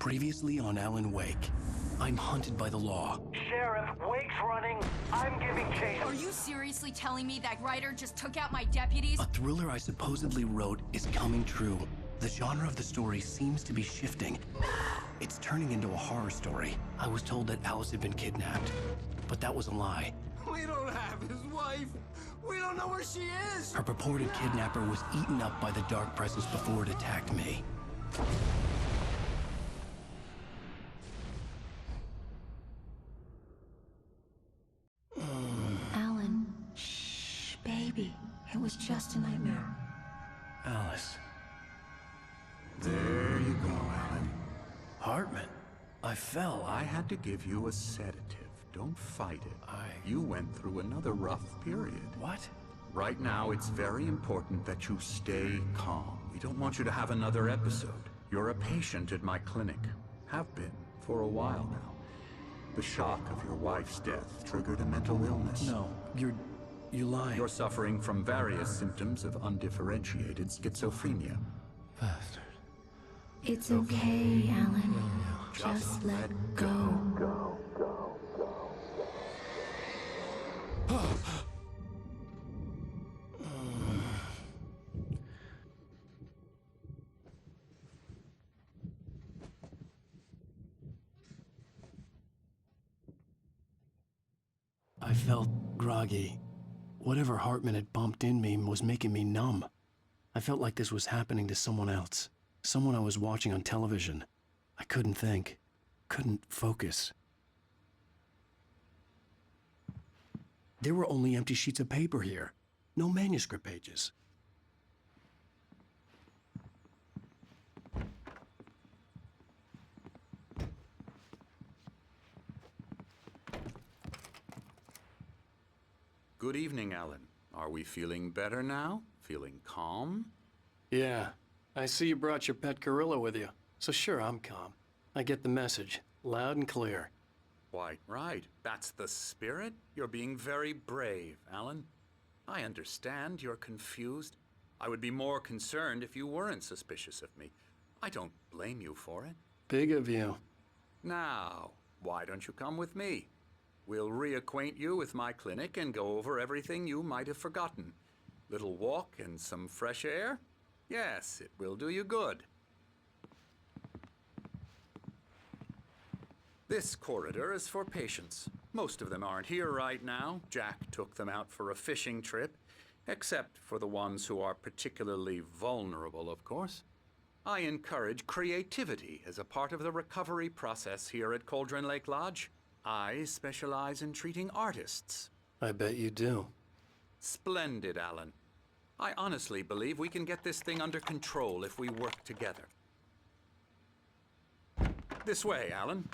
Previously on Alan Wake. I'm hunted by the law. Sheriff, Wake's running. I'm giving chase. Are you seriously telling me that writer just took out my deputies? A thriller I supposedly wrote is coming true. The genre of the story seems to be shifting. It's turning into a horror story. I was told that Alice had been kidnapped, but that was a lie. We don't have his wife. We don't know where she is. Her purported kidnapper was eaten up by the dark presence before it attacked me. Alan, shh, baby. It was just a nightmare. Alice. There you go, Alan. Hartman. I fell. I had to give you a sedative. Don't fight it. You went through another rough period. What? Right now, it's very important that you stay calm. We don't want you to have another episode. You're a patient at my clinic. Have been for a while now. The shock of your wife's death triggered a mental illness. No, you lied. You're suffering from various symptoms of undifferentiated schizophrenia. Bastard. It's okay, Alan. Just let go. I felt groggy. Whatever Hartman had bumped in me was making me numb. I felt like this was happening to someone else. Someone I was watching on television. I couldn't think. Couldn't focus. There were only empty sheets of paper here. No manuscript pages. Good evening, Alan. Are we feeling better now? Feeling calm? Yeah. I see you brought your pet gorilla with you. So sure, I'm calm. I get the message. Loud and clear. Quite right. That's the spirit. You're being very brave, Alan. I understand you're confused. I would be more concerned if you weren't suspicious of me. I don't blame you for it. Big of you. Now, why don't you come with me? We'll reacquaint you with my clinic and go over everything you might have forgotten. Little walk and some fresh air? Yes, it will do you good. This corridor is for patients. Most of them aren't here right now. Jack took them out for a fishing trip, except for the ones who are particularly vulnerable, of course. I encourage creativity as a part of the recovery process here at Cauldron Lake Lodge. I specialize in treating artists. I bet you do. Splendid, Alan. I honestly believe we can get this thing under control if we work together. This way, Alan.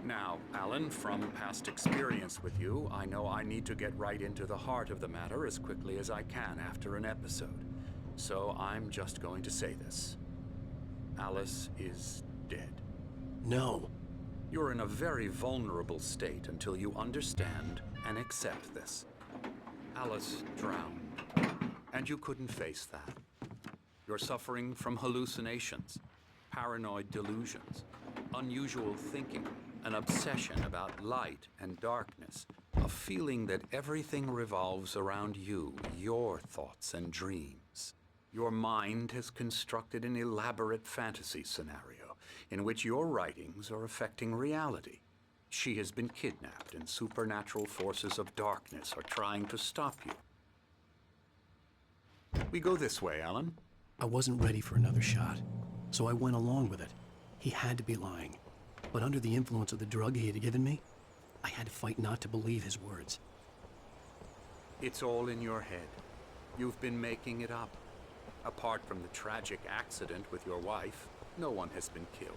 Now, Alan, from past experience with you, I know I need to get right into the heart of the matter as quickly as I can after an episode. So I'm just going to say this. Alice is dead. No. You're in a very vulnerable state until you understand and accept this. Alice drowned, and you couldn't face that. You're suffering from hallucinations, paranoid delusions, unusual thinking, an obsession about light and darkness, a feeling that everything revolves around you, your thoughts and dreams. Your mind has constructed an elaborate fantasy scenario in which your writings are affecting reality. She has been kidnapped and supernatural forces of darkness are trying to stop you. We go this way, Alan. I wasn't ready for another shot, so I went along with it. He had to be lying. But under the influence of the drug he had given me, I had to fight not to believe his words. It's all in your head. You've been making it up. Apart from the tragic accident with your wife, no one has been killed.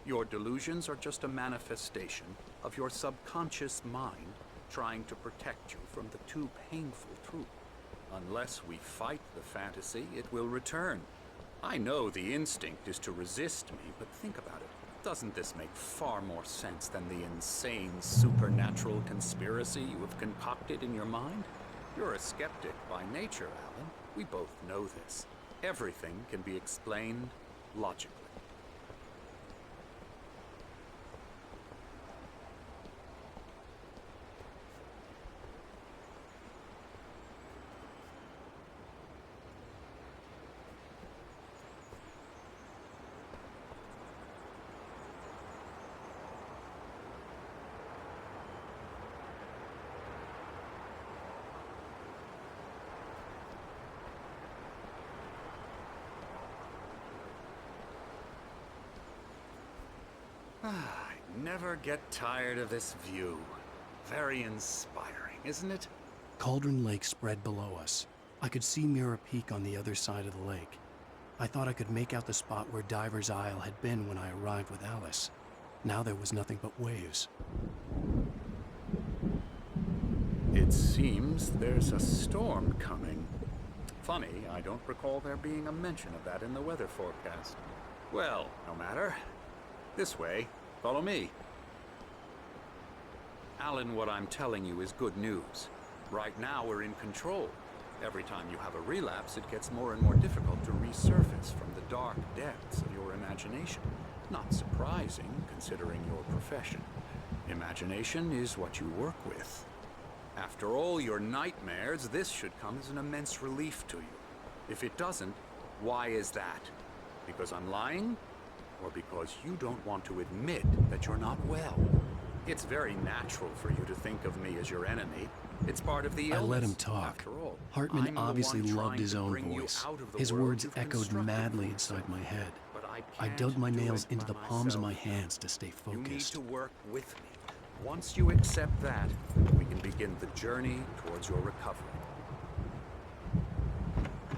Your delusions are just a manifestation of your subconscious mind trying to protect you from the too painful truth. Unless we fight the fantasy, it will return. I know the instinct is to resist me, but think about it. Doesn't this make far more sense than the insane supernatural conspiracy you have concocted in your mind? You're a skeptic by nature, Alan. We both know this. Everything can be explained logically. I never get tired of this view. Very inspiring, isn't it? Cauldron Lake spread below us. I could see Mirror Peak on the other side of the lake. I thought I could make out the spot where Diver's Isle had been when I arrived with Alice. Now there was nothing but waves. It seems there's a storm coming. Funny, I don't recall there being a mention of that in the weather forecast. Well, no matter. This way. Follow me. Alan, what I'm telling you is good news. Right now, we're in control. Every time you have a relapse, it gets more and more difficult to resurface from the dark depths of your imagination. Not surprising, considering your profession. Imagination is what you work with. After all your nightmares, this should come as an immense relief to you. If it doesn't, why is that? Because I'm lying? Or because you don't want to admit that you're not well? It's very natural for you to think of me as your enemy. It's part of the illness. I let him talk. After all, Hartman I'm the obviously one loved trying his to own bring you voice. out of the His world words you've echoed constructed madly for inside yourself. my head. But I I can't dug my do nails it into by the palms of my myself. hands to stay You need focused. to work with me. Once you accept that, we can begin the journey towards your recovery.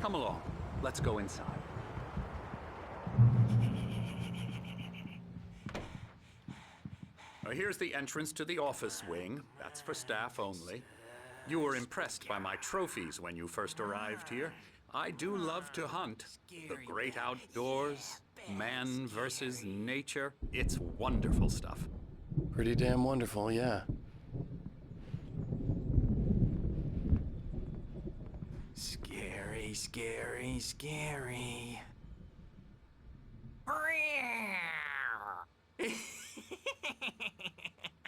Come along. Let's go inside. Now, here's the entrance to the office wing. That's for staff only. You were impressed by my trophies when you first arrived here. I do love to hunt. The great outdoors, man versus nature. It's wonderful stuff. Pretty damn wonderful, yeah. Scary, scary, scary.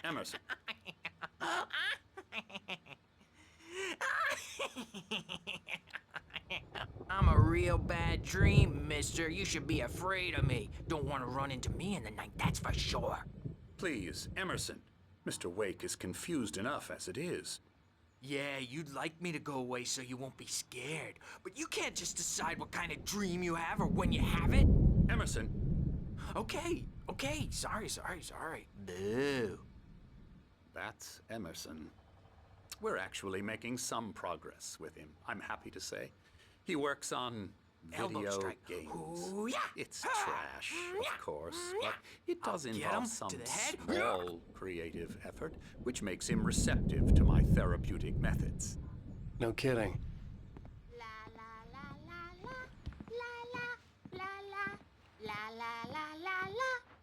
Emerson. I'm a real bad dream, mister. You should be afraid of me. Don't want to run into me in the night, that's for sure. Please, Emerson. Mr. Wake is confused enough as it is. Yeah, you'd like me to go away so you won't be scared. But you can't just decide what kind of dream you have or when you have it. Emerson, Okay, sorry. Boo. that's Emerson. We're actually making some progress with him, I'm happy to say. He works on Elbow video strike. games. Ooh, yeah. It's trash, of course, but it does I'll get involve him some to the head. small creative effort, which makes him receptive to my therapeutic methods. No kidding. La la la la la la la la la la la la la la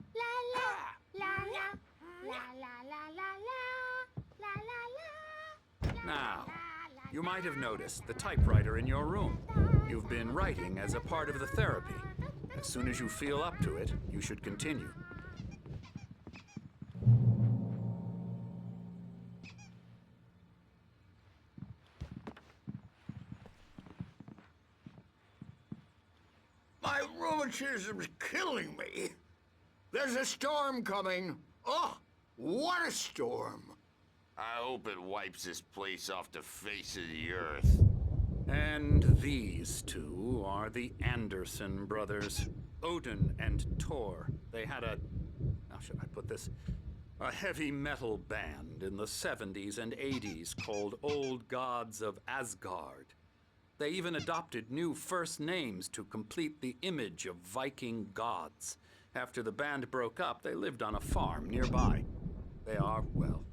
la la la la la la. Now, you might have noticed the typewriter in your room. You've been writing as a part of the therapy. As soon as you feel up to it, you should continue. My rheumatism's killing me. There's a storm coming. Oh, what a storm. I hope it wipes this place off the face of the earth. And these two are the Anderson brothers, Odin and Tor. They had a, how should I put this? A heavy metal band in the 70s and 80s called Old Gods of Asgard. They even adopted new first names to complete the image of Viking gods. After the band broke up, they lived on a farm nearby. They are, well,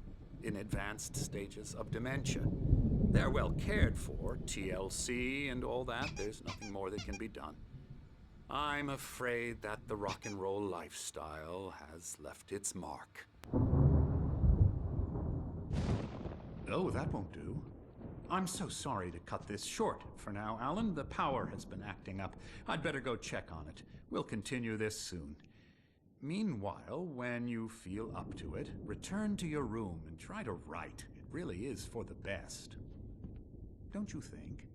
in advanced stages of dementia. They're well cared for, TLC and all that. There's nothing more that can be done. I'm afraid that the rock and roll lifestyle has left its mark. Oh, that won't do. I'm so sorry to cut this short for now, Alan. The power has been acting up. I'd better go check on it. We'll continue this soon. Meanwhile, when you feel up to it, return to your room and try to write. It really is for the best. Don't you think?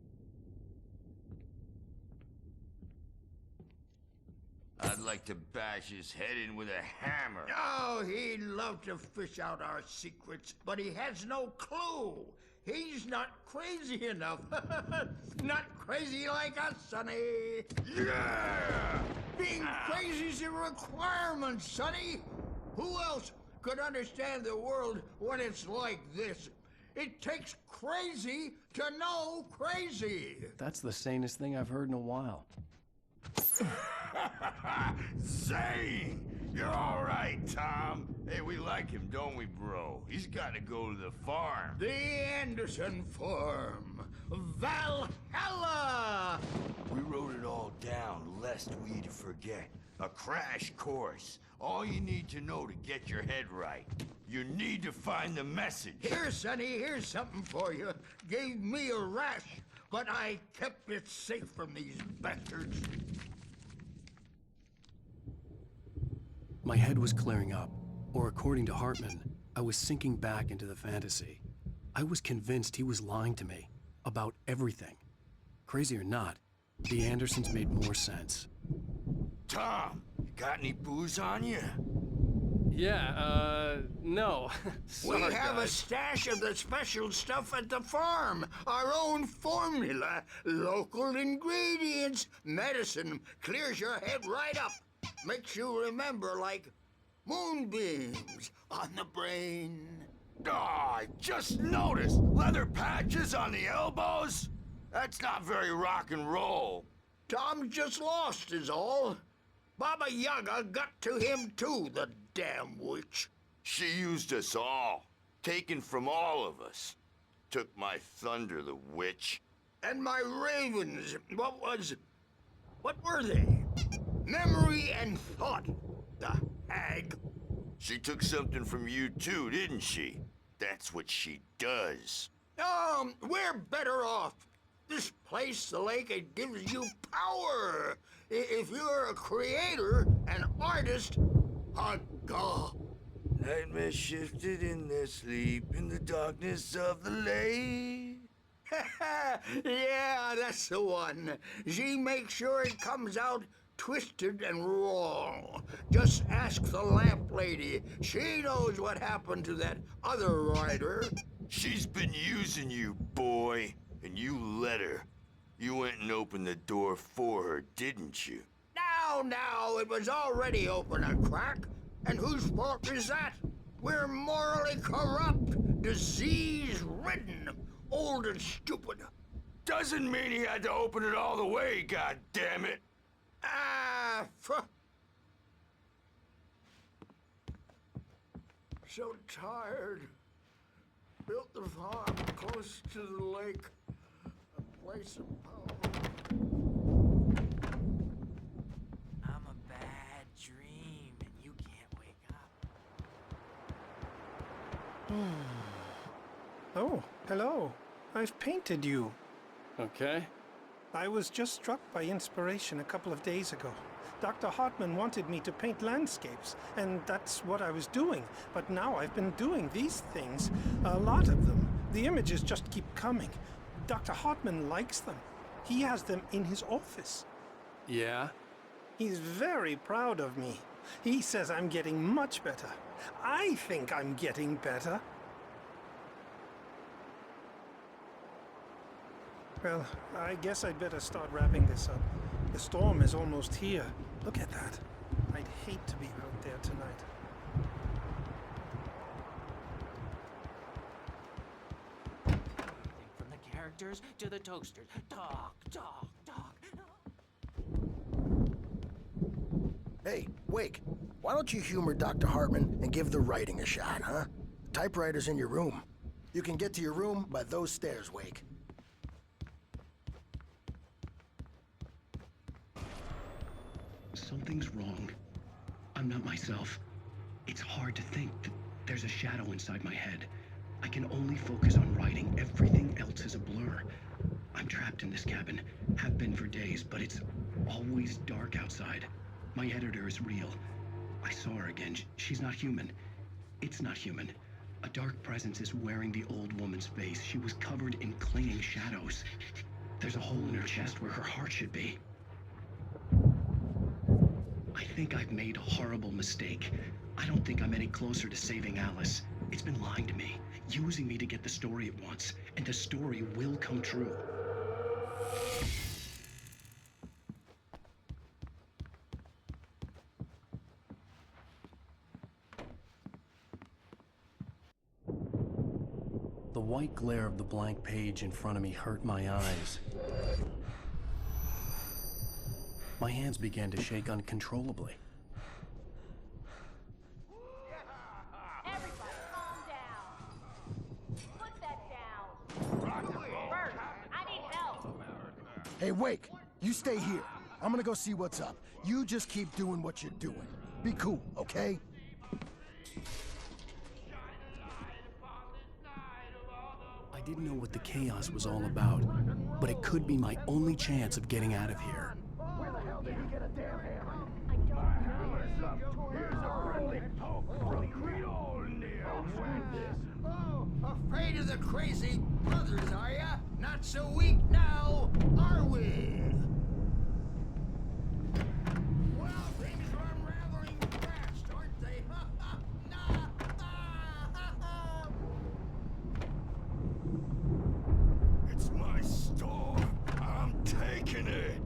I'd like to bash his head in with a hammer. Oh, he'd love to fish out our secrets, but he has no clue. He's not crazy enough. Not crazy like us, Sonny. Yeah! Being crazy's a requirement, Sonny. Who else could understand the world when it's like this? It takes crazy to know crazy. That's the sanest thing I've heard in a while. Zane! You're all right, Tom. Hey, we like him, don't we, bro? He's got to go to the farm. The Anderson Farm. Valhalla! We wrote it all down, lest we forget. A crash course. All you need to know to get your head right. You need to find the message. Here, Sonny, here's something for you. Gave me a rash, but I kept it safe from these bastards. My head was clearing up, or according to Hartman, I was sinking back into the fantasy. I was convinced he was lying to me about everything. Crazy or not, the Andersons made more sense. Tom, you got any booze on you? Yeah, no. We have a stash of the special stuff at the farm. Our own formula. Local ingredients. Medicine. Clears your head right up. Makes you remember like moonbeams on the brain. Oh, I just noticed. Leather patches on the elbows? That's not very rock and roll. Tom just lost is all. Baba Yaga got to him too, the damn witch. She used us all. Taken from all of us. Took my thunder, the witch. And my ravens, what were they? Memory and thought, the hag. She took something from you too, didn't she? That's what she does. We're better off. This place, the lake, it gives you power. If you're a creator, an artist, a god. Nightmares shifted in their sleep in the darkness of the lake. Yeah, that's the one. She makes sure it comes out twisted and wrong. Just ask the lamp lady. She knows what happened to that other rider. She's been using you, boy, and you let her. You went and opened the door for her, didn't you? Now, it was already open a crack. And whose fault is that? We're morally corrupt, disease-ridden, old and stupid. Doesn't mean he had to open it all the way, goddammit. So tired. Built the farm close to the lake. A place of power. I'm a bad dream, and you can't wake up. Oh, hello. I've painted you. Okay. I was just struck by inspiration a couple of days ago. Dr. Hartman wanted me to paint landscapes, and that's what I was doing. But now I've been doing these things, a lot of them. The images just keep coming. Dr. Hartman likes them. He has them in his office. Yeah? He's very proud of me. He says I'm getting much better. I think I'm getting better. Well, I guess I'd better start wrapping this up. The storm is almost here. Look at that. I'd hate to be out there tonight. From the characters to the toasters. Talk. Hey, Wake, why don't you humor Dr. Hartman and give the writing a shot, huh? Typewriter's in your room. You can get to your room by those stairs, Wake. Something's wrong. I'm not myself. It's hard to think that there's a shadow inside my head. I can only focus on writing. Everything else is a blur. I'm trapped in this cabin. Have been for days, but it's always dark outside. My editor is real. I saw her again. She's not human. It's not human. A dark presence is wearing the old woman's face. She was covered in clinging shadows. There's a hole in her chest where her heart should be. I think I've made a horrible mistake. I don't think I'm any closer to saving Alice. It's been lying to me, using me to get the story it wants, and the story will come true. The white glare of the blank page in front of me hurt my eyes. My hands began to shake uncontrollably. Everybody, calm down. Put that down. Bert, I need help. Hey, Wake, you stay here. I'm gonna go see what's up. You just keep doing what you're doing. Be cool, okay? I didn't know what the chaos was all about, but it could be my only chance of getting out of here. Where the hell did he get a damn hammer? Here's a friendly poke from Creole Oh, afraid of the crazy brothers, are ya? Not so weak now, are we? Well, things are unraveling fast, aren't they? It's my store. I'm taking it.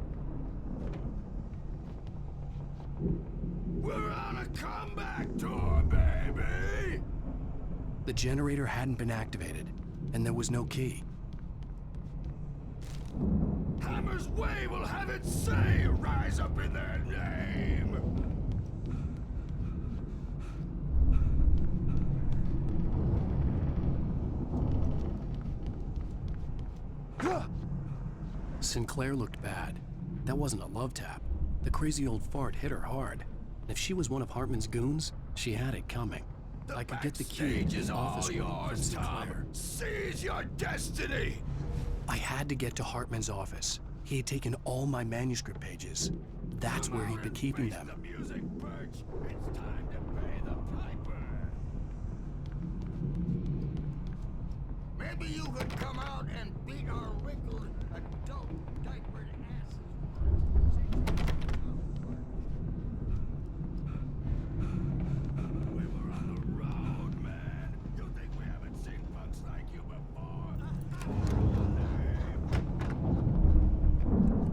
We're on a comeback tour, baby! The generator hadn't been activated, and there was no key. Hammer's Way will have its say rise up in their name! Sinclair looked bad. That wasn't a love tap. The crazy old fart hit her hard. And if she was one of Hartman's goons, she had it coming. I could get the key to the office room from Sinclair. Seize your destiny! I had to get to Hartman's office. He had taken all my manuscript pages. That's where he'd been keeping them. The music, Birch. It's time to pay the piper. Maybe you could come out and beat our wrinkled adult diapered asses. We were on the road, man. You think we haven't seen punks like you before?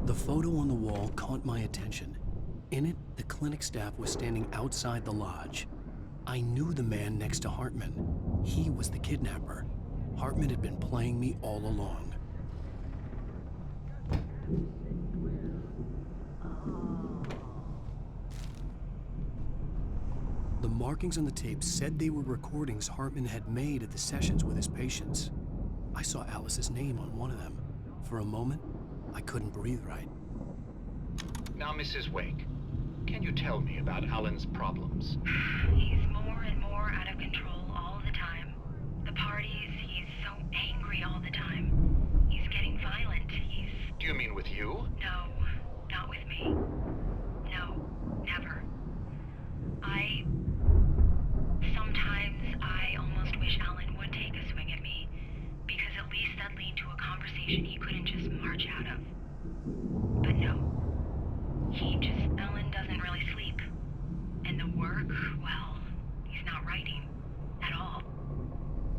The photo on the wall caught my attention. In it, the clinic staff was standing outside the lodge. I knew the man next to Hartman. He was the kidnapper. Hartman had been playing me all along. The markings on the tape said they were recordings Hartman had made at the sessions with his patients. I saw Alice's name on one of them. For a moment, I couldn't breathe right. Now, Mrs. Wake, can you tell me about Alan's problems? He's more and more out of control all the time. The parties, he's so angry all the time. He's getting violent. Do you mean with you? No, not with me. No, never. Sometimes I almost wish Alan would take a swing at me, because at least that'd lead to a conversation he couldn't just march out of. But no. Alan doesn't really sleep. And the work, well, he's not writing at all.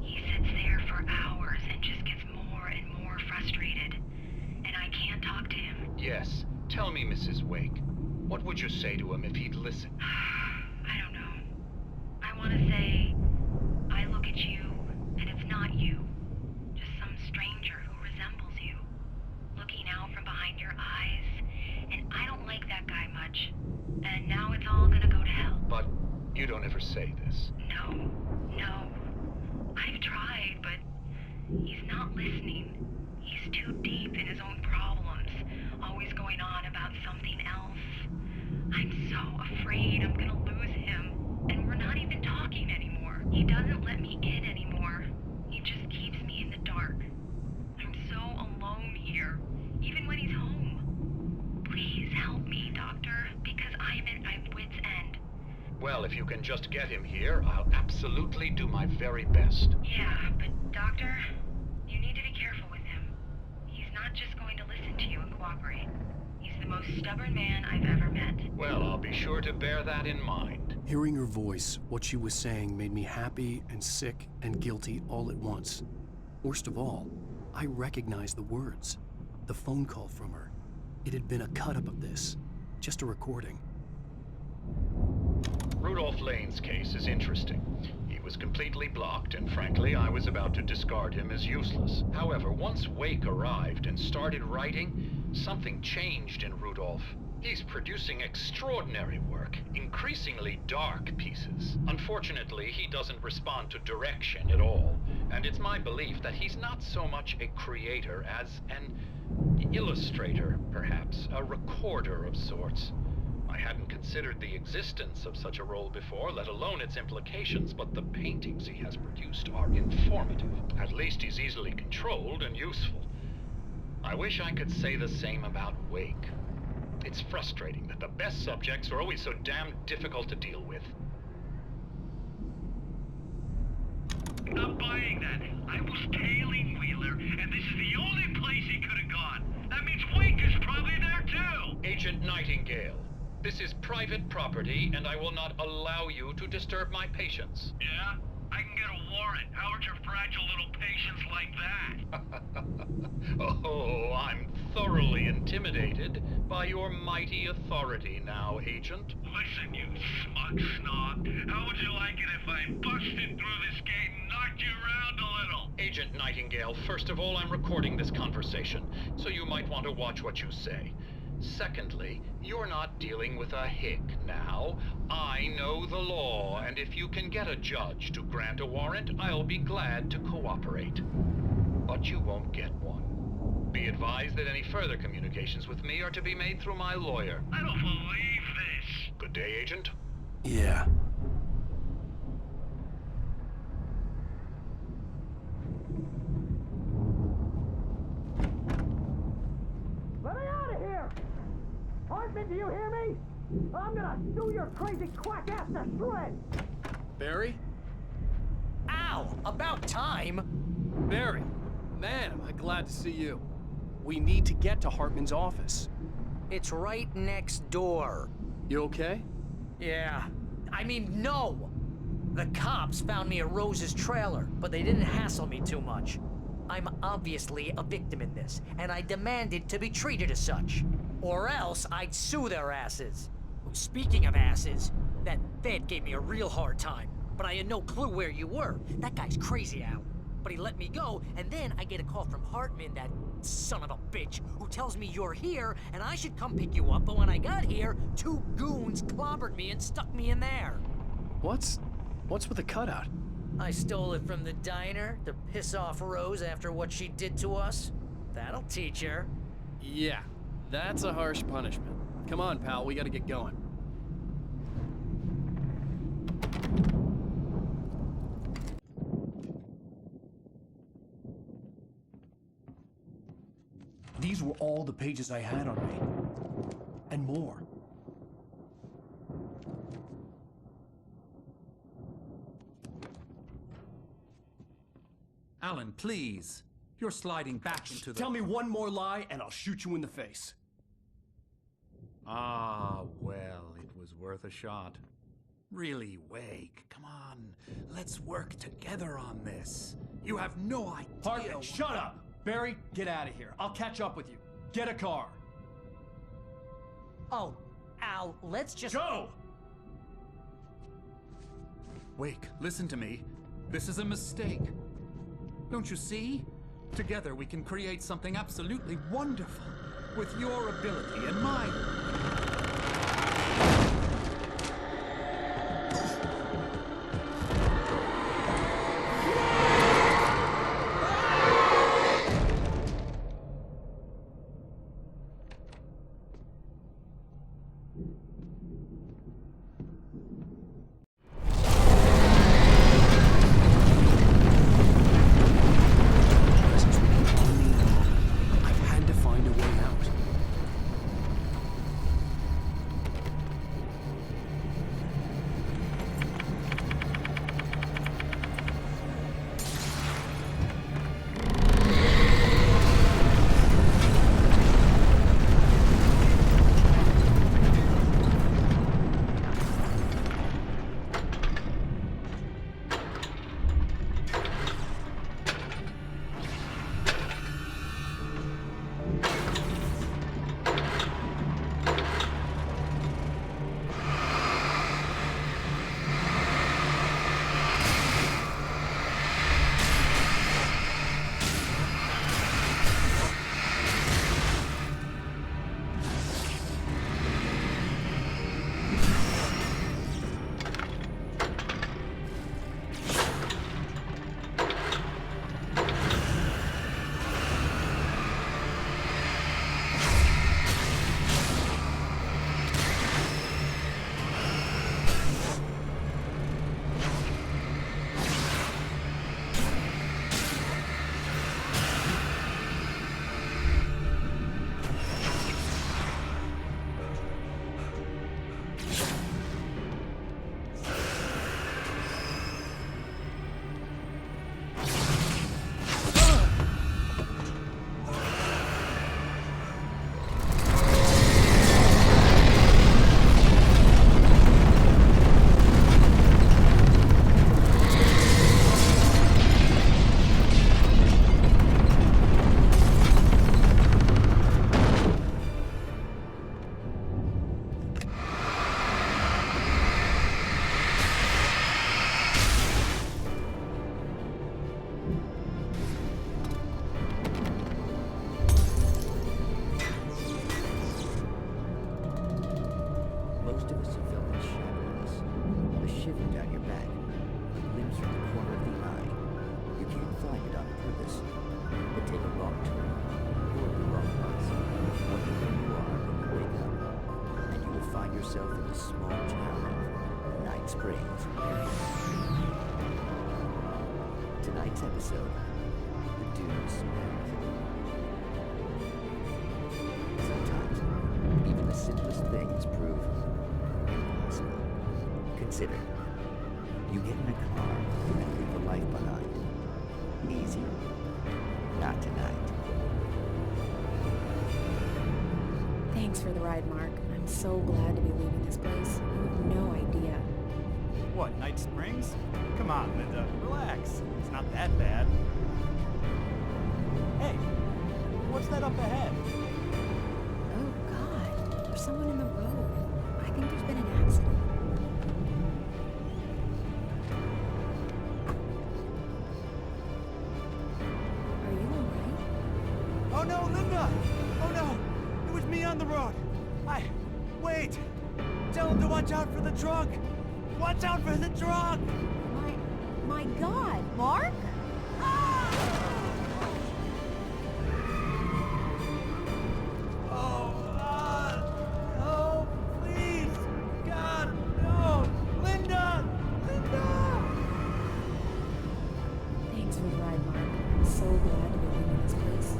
He sits there for hours and just gets more and more frustrated. And I can't talk to him. Yes. Tell me, Mrs. Wake, what would you say to him if he'd listen? I don't know. I want to say, I look at you, and it's not you. Just some stranger who resembles you. Looking out from behind your eyes. And I don't like that guy much. And now it's all gonna go to hell. But you don't ever say this. No. I've tried, but he's not listening. He's too deep in his own problems, always going on about something else. I'm He doesn't let me in anymore. He just keeps me in the dark. I'm so alone here, even when he's home. Please help me, Doctor, because I'm at my wit's end. Well, if you can just get him here, I'll absolutely do my very best. Yeah, but Doctor, you need to be careful with him. He's not just going to listen to you and cooperate. He's the most stubborn man I've ever met. Well, I'll be sure to bear that in mind. Hearing her voice, what she was saying made me happy and sick and guilty all at once. Worst of all, I recognized the words. The phone call from her. It had been a cut-up of this. Just a recording. Rudolph Lane's case is interesting. He was completely blocked, and frankly, I was about to discard him as useless. However, once Wake arrived and started writing, something changed in Rudolph. He's producing extraordinary work, increasingly dark pieces. Unfortunately, he doesn't respond to direction at all, and it's my belief that he's not so much a creator as an illustrator, perhaps, a recorder of sorts. I hadn't considered the existence of such a role before, let alone its implications, but the paintings he has produced are informative. At least he's easily controlled and useful. I wish I could say the same about Wake. It's frustrating that the best subjects are always so damn difficult to deal with. Not buying that. I was tailing Wheeler, and this is the only place he could have gone. That means Wake is probably there too! Agent Nightingale, this is private property, and I will not allow you to disturb my patients. Yeah? I can get a warrant. How would your fragile little patients like that? Oh, I'm thoroughly intimidated by your mighty authority now, Agent. Listen, you smug snob. How would you like it if I busted through this gate and knocked you around a little? Agent Nightingale, first of all, I'm recording this conversation, so you might want to watch what you say. Secondly, you're not dealing with a hick now. I know the law, and if you can get a judge to grant a warrant, I'll be glad to cooperate. But you won't get one. Be advised that any further communications with me are to be made through my lawyer. I don't believe this. Good day, Agent. Yeah. Let me out of here! Hartman, do you hear me? I'm gonna sue your crazy quack ass to shreds! Barry? Ow! About time! Barry! Man, am I glad to see you. We need to get to Hartman's office. It's right next door. You okay? Yeah. I mean, no! The cops found me at Rose's trailer, but they didn't hassle me too much. I'm obviously a victim in this, and I demanded to be treated as such. Or else I'd sue their asses. Speaking of asses, that Fed gave me a real hard time, but I had no clue where you were. That guy's crazy, Al. But he let me go, and then I get a call from Hartman, that son of a bitch, who tells me you're here, and I should come pick you up, but when I got here, 2 goons clobbered me and stuck me in there. What's with the cutout? I stole it from the diner to piss off Rose after what she did to us. That'll teach her. Yeah, that's a harsh punishment. Come on, pal, we gotta get going. These were all the pages I had on me. And more. Alan, please. You're sliding back into the... Tell me one more lie and I'll shoot you in the face. Ah, well, it was worth a shot. Really, Wake, come on. Let's work together on this. You have no idea... Hartman, shut up! Barry, get out of here. I'll catch up with you. Get a car. Oh, Al, let's just... Go! Wake, listen to me. This is a mistake. Don't you see? Together we can create something absolutely wonderful. With your ability and mine. Springs. Tonight's episode, the Dune Smith. Sometimes, even the simplest things prove impossible. Consider, you get in a car and leave a life behind. Easy. Not tonight. Thanks for the ride, Mark. I'm so glad to be leaving this place. You have no idea. What, Night Springs? Come on, Linda, relax. It's not that bad. Hey, what's that up ahead? Oh, God. There's someone in the road. I think there's been an accident. Are you alright? Oh no, Linda! Oh no! It was me on the road! Wait! Tell him to watch out for the truck! Watch out for the truck! My God, Mark? Oh, please! God, no! Linda! Linda! Thanks for the ride, Mark. I'm so glad to be leaving this place.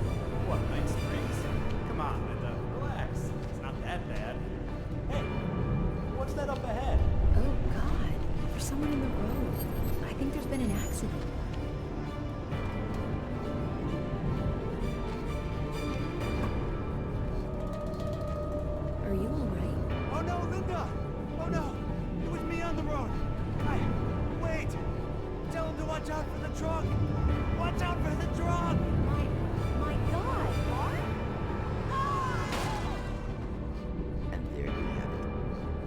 What, Night Springs? Come on, Linda, relax. It's not that bad. Hey, what's that up ahead? Oh, God. There's someone in the road. I think there's been an accident. Are you alright? Oh no, Linda! Oh no! It was me on the road! Wait! Tell him to watch out for the truck! Watch out for the truck! My God, Mark? And there you have it.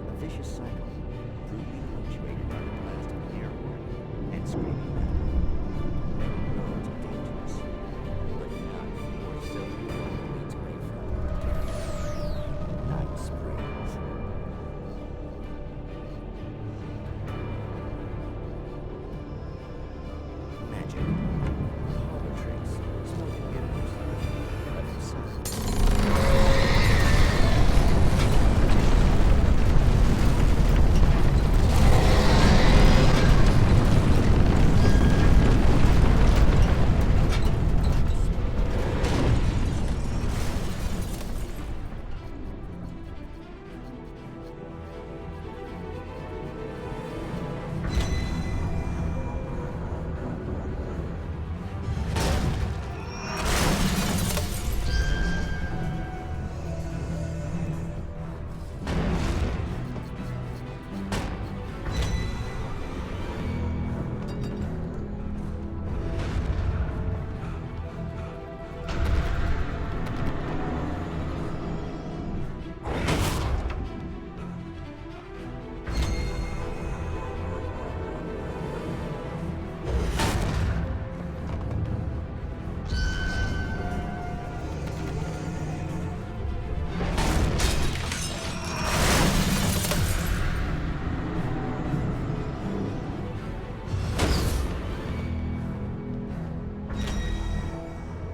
A vicious cycle, brutally punctuated by the blast of an airport and screaming metal. Many roads are dangerous, but none more so than the one that leads away from Night Springs. Magic, parlor tricks, smoke inhibitors, clever sound.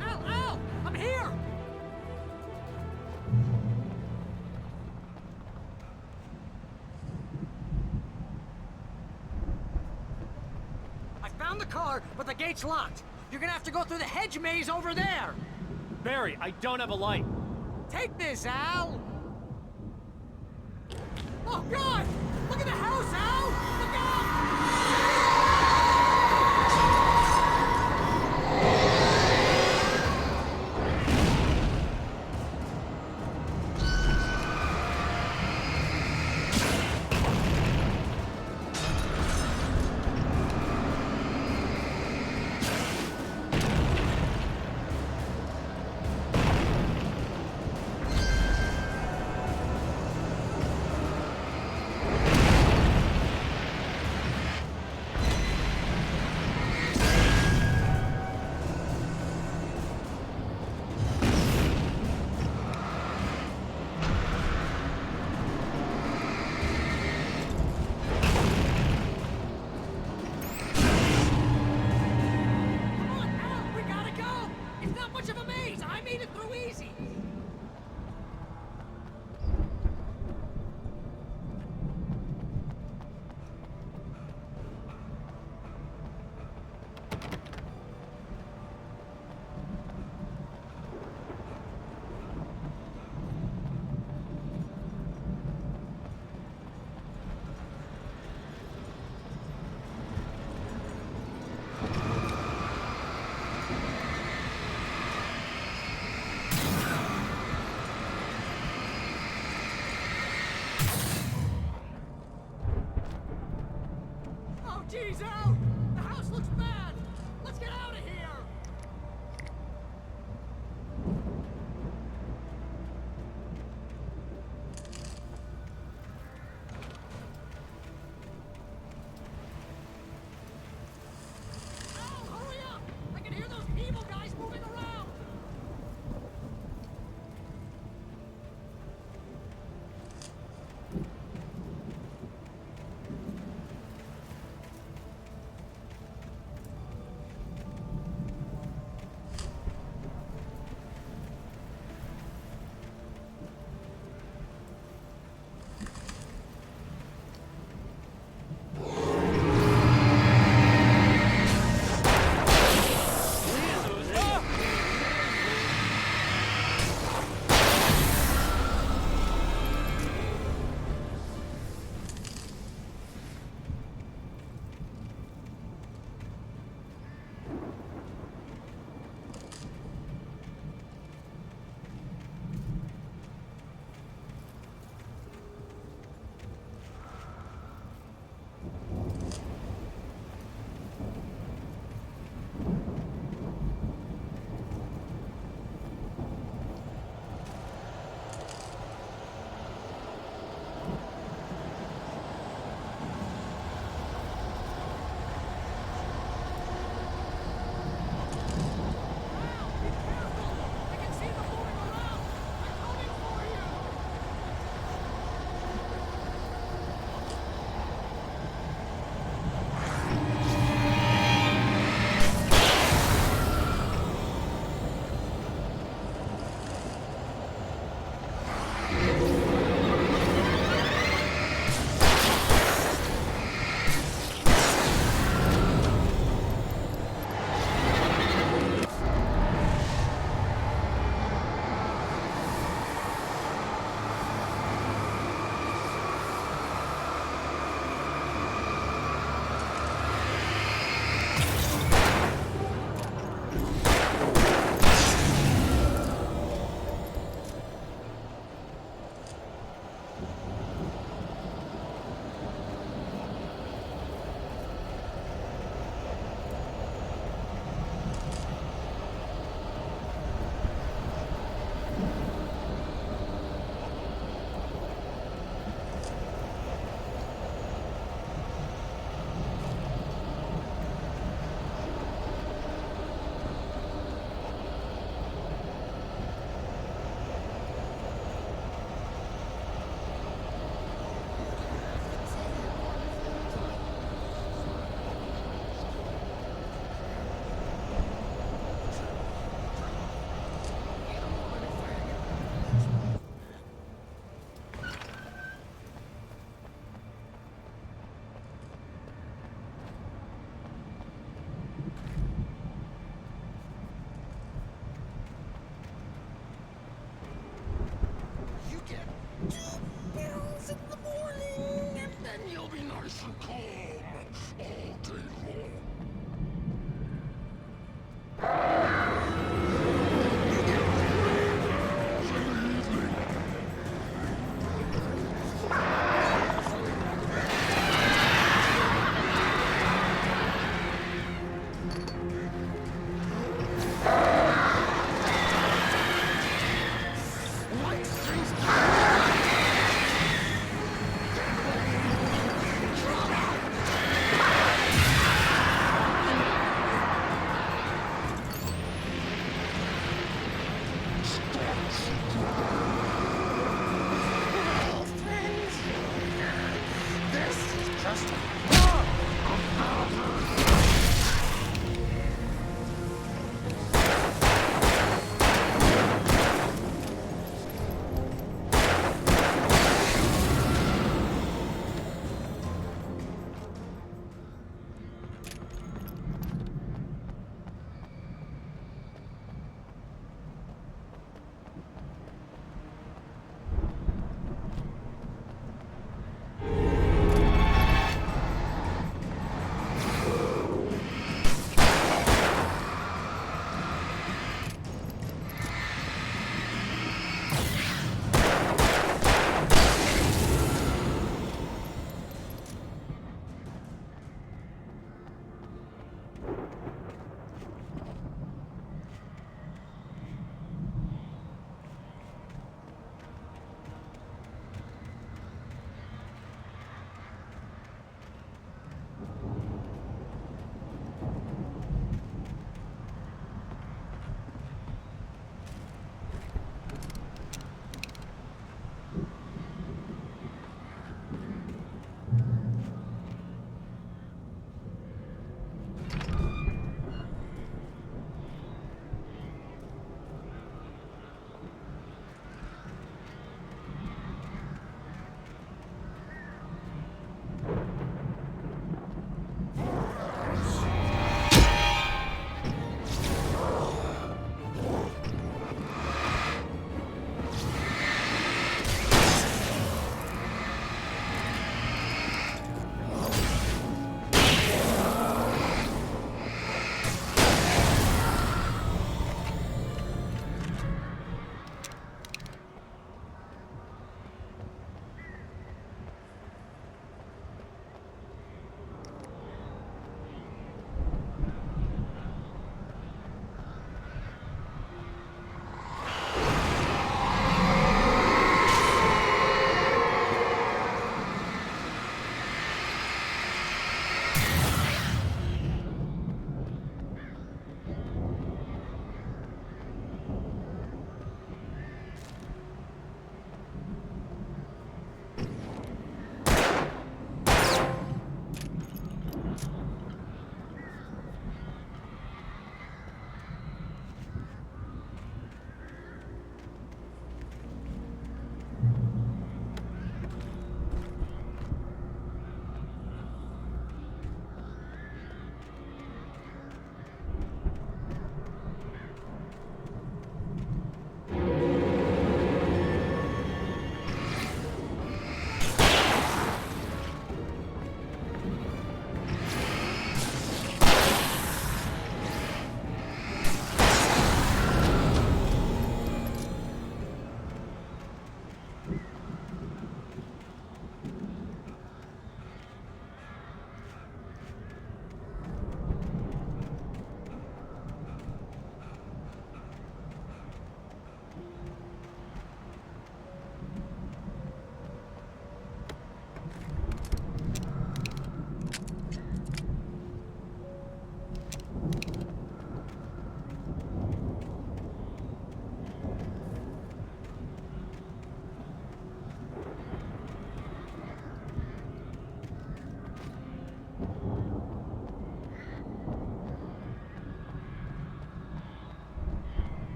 Al! I'm here! I found the car, but the gate's locked. You're gonna have to go through the hedge maze over there. Barry, I don't have a light. Take this, Al! Oh, God! Look at the house, Al! Look out!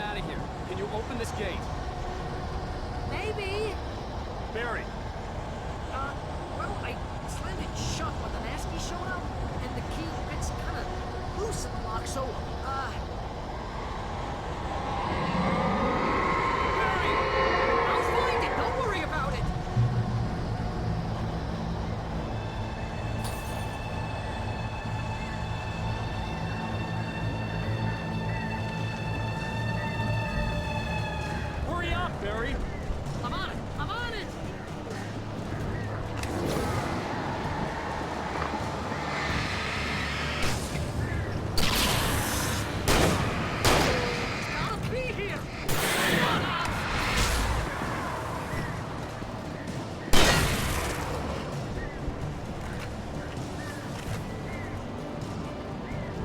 out of here. Can you open this gate? Maybe. Barry! Well, I slammed it shut, but the Nasty showed up, and the key fits kind of loose in the lock, so, Barry! I'll find it, don't worry about it! Hurry up, Barry! I'm on it! I'm on it! Gotta be here!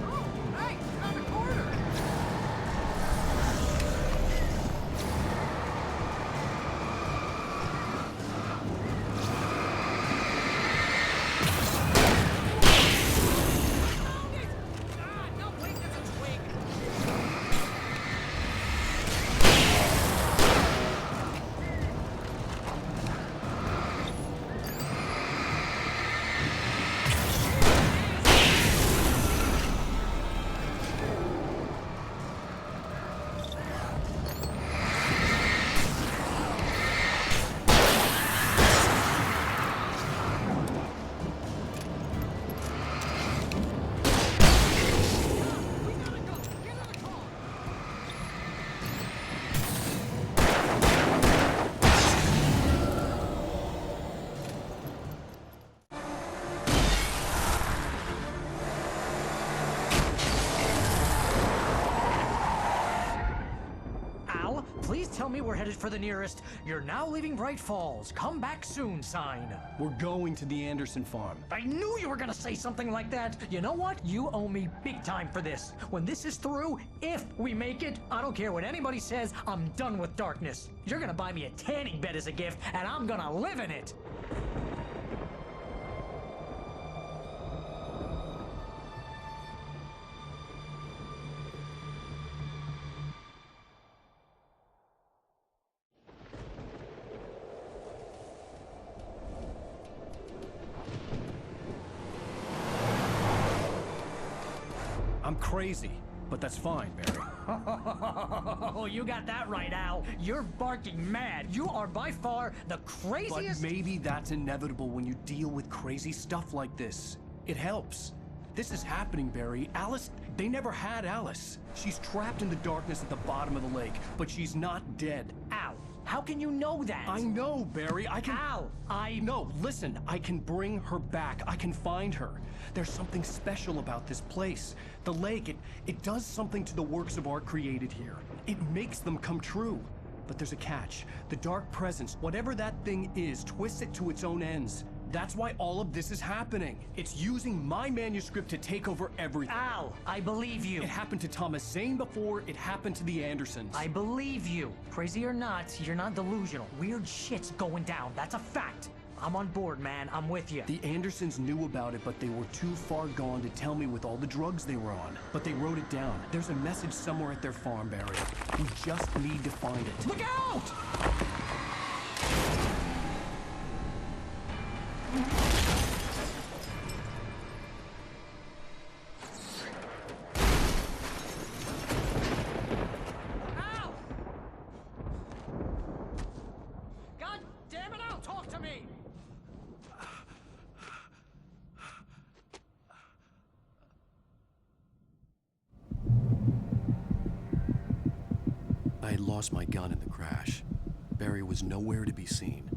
Oh, hey, found a corner! Al, please tell me we're headed for the nearest "You're now leaving Bright Falls. Come back soon" sign. We're going to the Anderson farm. I knew you were gonna say something like that. You know what? You owe me big time for this. When this is through, if we make it, I don't care what anybody says, I'm done with darkness. You're gonna buy me a tanning bed as a gift, and I'm gonna live in it. I'm crazy, but that's fine, Barry. Oh, you got that right, Al. You're barking mad. You are by far the craziest. But maybe that's inevitable when you deal with crazy stuff like this. It helps. This is happening, Barry. Alice, they never had Alice. She's trapped in the darkness at the bottom of the lake, but she's not dead. Al, how can you know that? I know, Barry. I can... Al, No, listen. I can bring her back. I can find her. There's something special about this place. The lake, it does something to the works of art created here. It makes them come true. But there's a catch. The dark presence, whatever that thing is, twists it to its own ends. That's why all of this is happening. It's using my manuscript to take over everything. Al, I believe you. It happened to Thomas Zane before, it happened to the Andersons. I believe you. Crazy or not, you're not delusional. Weird shit's going down. That's a fact. I'm on board, man. I'm with you. The Andersons knew about it, but they were too far gone to tell me with all the drugs they were on. But they wrote it down. There's a message somewhere at their farm, Barry. We just need to find it. Look out! Al! God damn it, Al, talk to me! I had lost my gun in the crash. Barry was nowhere to be seen.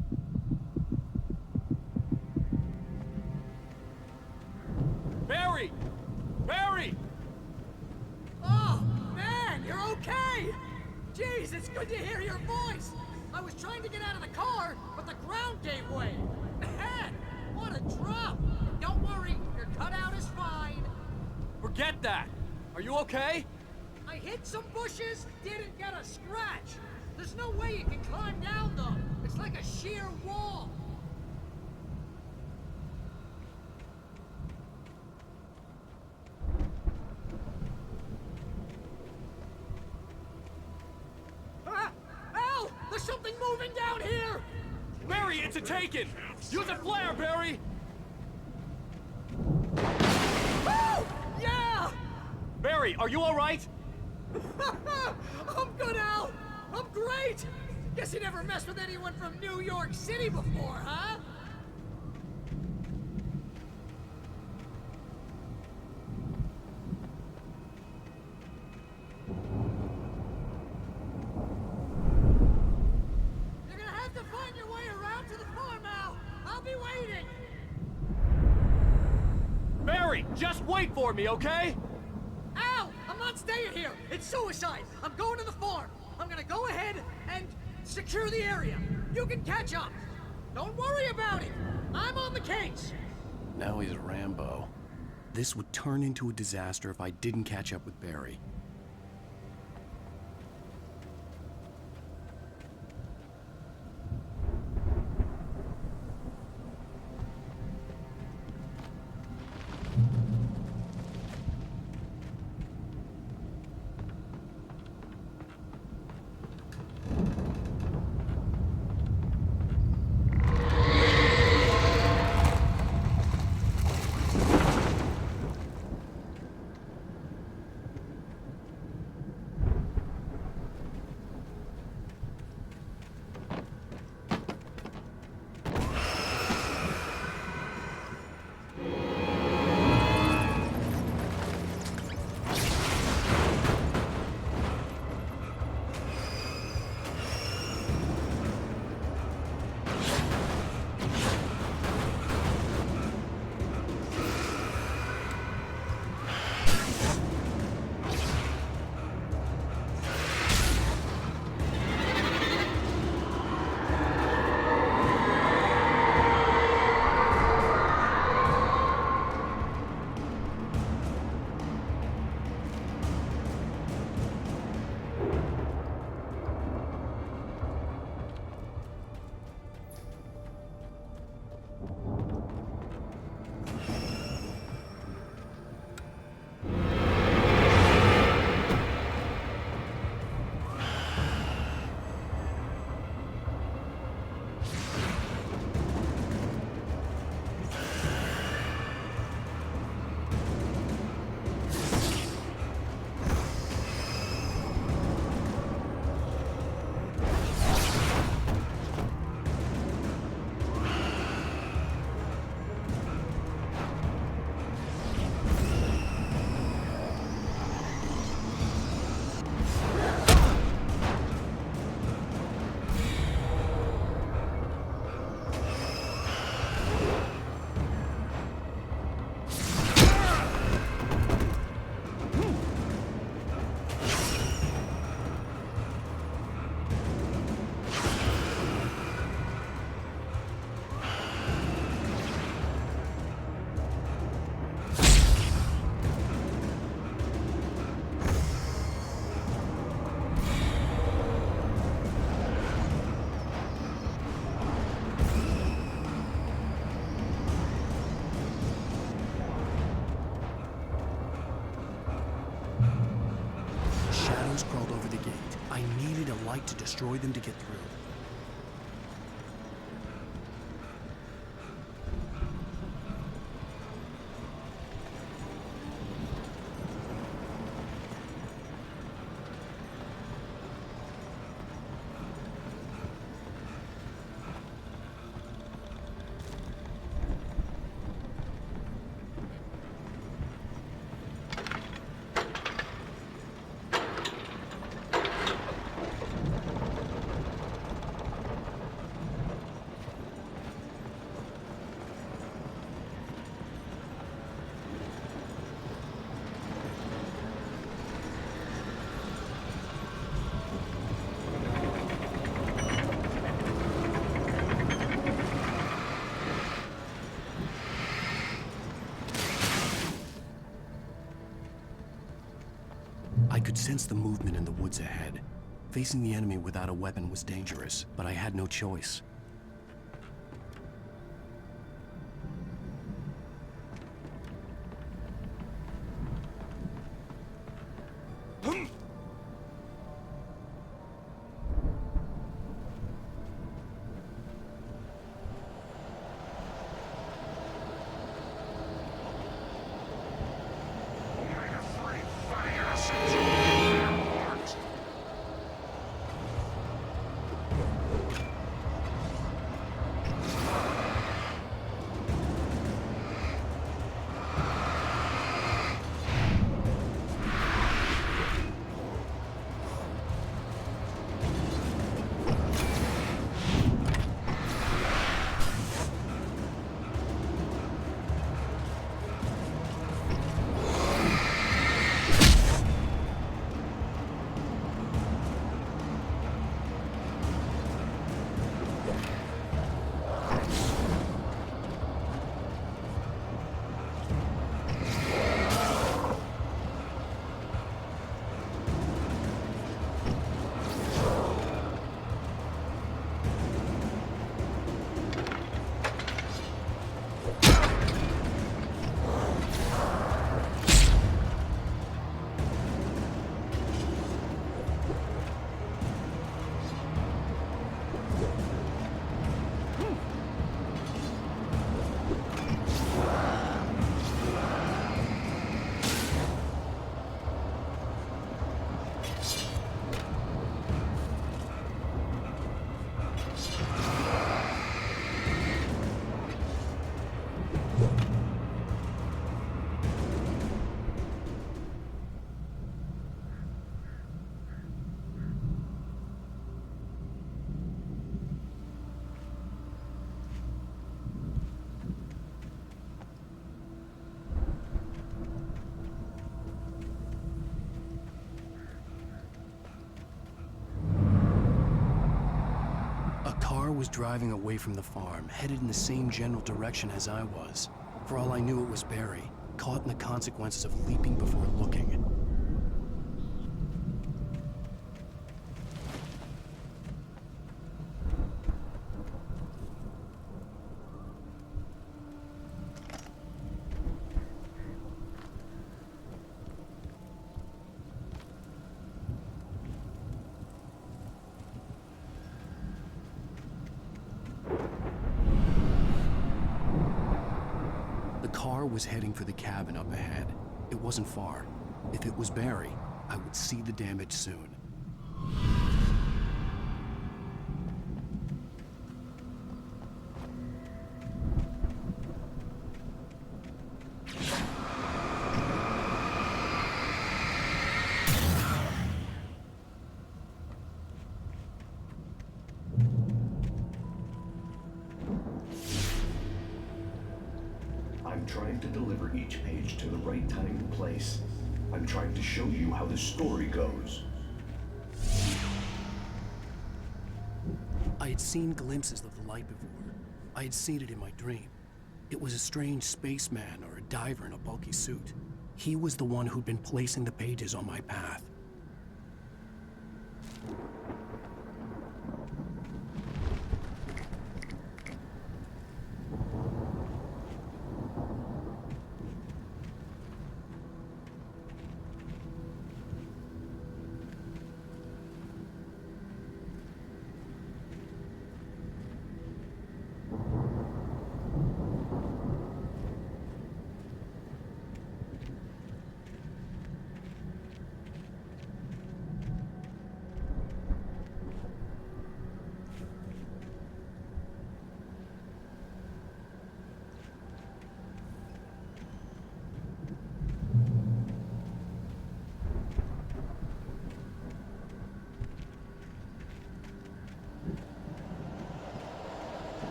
Barry! Barry! Oh, man, you're okay! Jeez, it's good to hear your voice! I was trying to get out of the car, but the ground gave way! Man, what a drop! Don't worry, your cutout is fine. Forget that! Are you okay? I hit some bushes, didn't get a scratch. There's no way you can climb down, though. It's like a sheer wall. moving down here! Barry, it's a taken! Use a flare, Barry! Oh! Yeah! Barry, are you alright? I'm good, Al! I'm great! Guess you never messed with anyone from New York City before, huh? You're gonna have to find your way around to the farm, Al! I'll be waiting! Barry, just wait for me, okay? Al! I'm not staying here! It's suicide! I'm going to the farm! I'm gonna go ahead and secure the area. You can catch up. Don't worry about it. I'm on the case. Now he's Rambo. This would turn into a disaster if I didn't catch up with Barry. Crawled over the gate. I needed a light to destroy them to get through. I could sense the movement in the woods ahead. Facing the enemy without a weapon was dangerous, but I had no choice. car was driving away from the farm, headed in the same general direction as I was. For all I knew, it was Barry, caught in the consequences of leaping before looking. The car was heading for the cabin up ahead. It wasn't far. If it was Barry, I would see the damage soon. I'm trying to deliver each page to the right time and place. I'm trying to show you how the story goes. I had seen glimpses of the light before. I had seen it in my dream. It was a strange spaceman or a diver in a bulky suit. He was the one who'd been placing the pages on my path.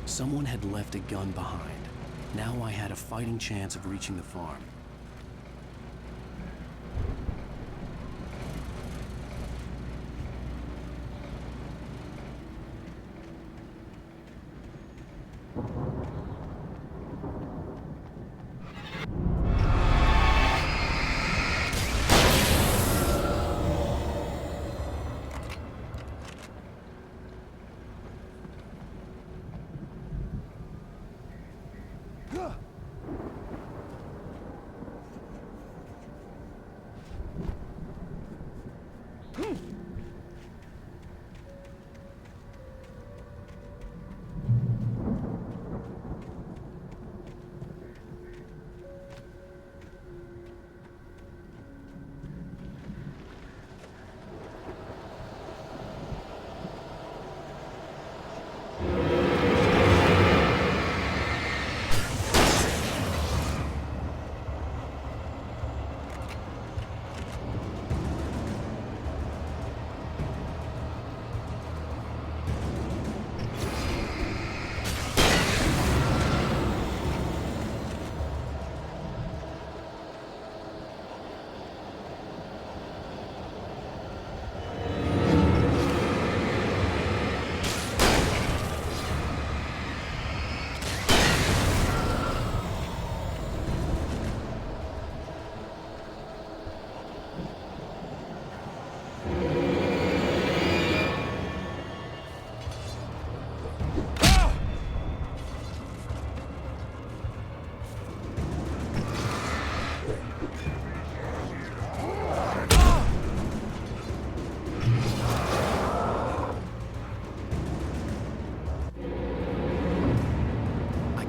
Someone had left a gun behind. Now I had a fighting chance of reaching the farm.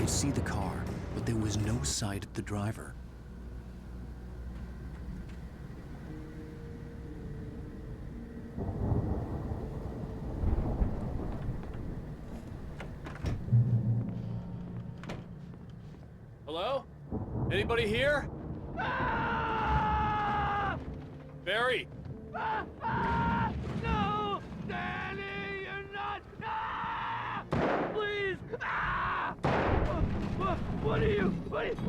See the car, but there was no sight of the driver. Hello? Anybody here? Barry, No! Danny, you're not! Ah! Please! Ah! What are you?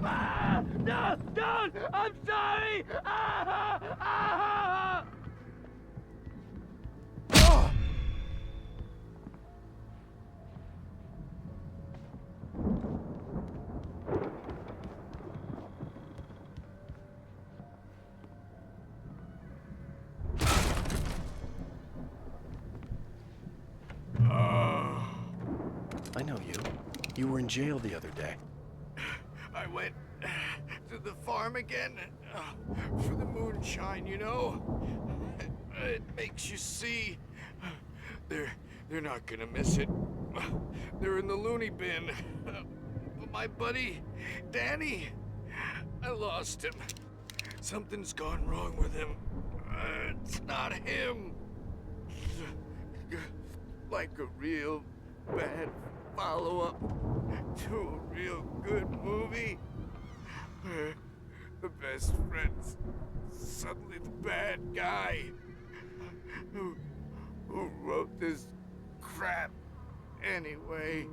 Ah! No! Don't! I'm sorry! Ah! Ah! Oh! I know you. You were in jail the other day. I went to the farm again for the moonshine, you know? It makes you see. They're not gonna miss it. They're in the loony bin. My buddy, Danny, I lost him. Something's gone wrong with him. It's not him. Like a real bad follow-up to a real good movie where the best friend's suddenly the bad guy who wrote this crap anyway.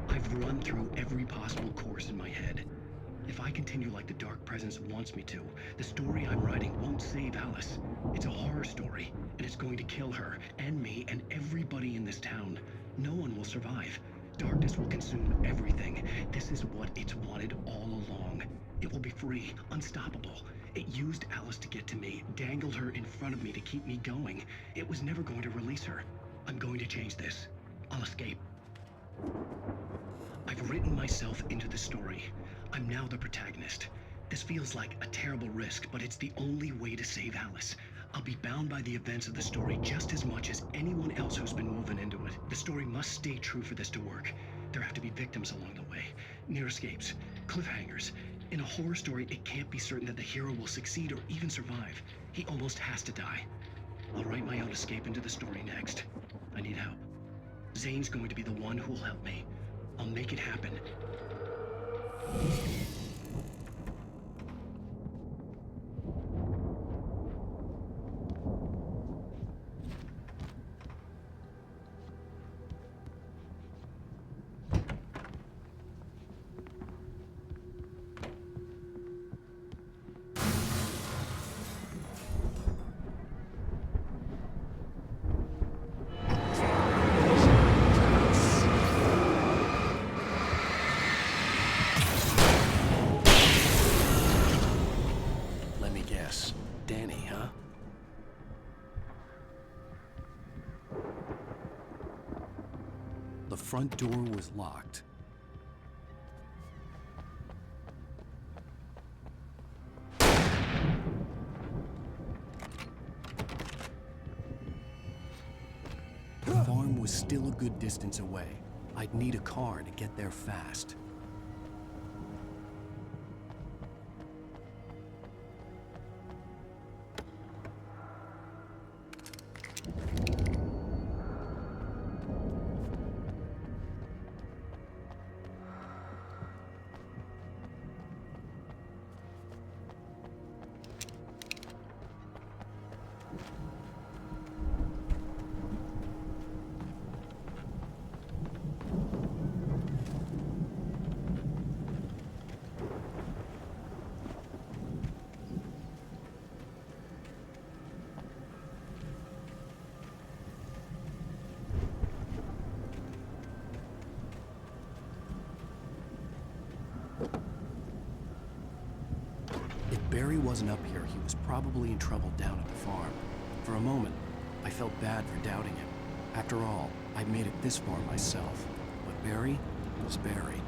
I've run through every possible course in my head. If I continue like the Dark Presence wants me to, the story I'm writing won't save Alice. It's a horror story, and it's going to kill her, and me, and everybody in this town. No one will survive. Darkness will consume everything. This is what it's wanted all along. It will be free, unstoppable. It used Alice to get to me, dangled her in front of me to keep me going. It was never going to release her. I'm going to change this. I'll escape. I've written myself into the story. I'm now the protagonist. This feels like a terrible risk, but it's the only way to save Alice. I'll be bound by the events of the story just as much as anyone else who's been woven into it. The story must stay true for this to work. There have to be victims along the way, near escapes, cliffhangers. In a horror story, it can't be certain that the hero will succeed or even survive. He almost has to die. I'll write my own escape into the story next. I need help. Zane's going to be the one who will help me. I'll make it happen. Let me guess. Danny, huh? The front door was locked. The farm was still a good distance away. I'd need a car to get there fast. If Barry wasn't up here, he was probably in trouble down at the farm. For a moment, I felt bad for doubting him. After all, I'd made it this far myself. But Barry was Barry.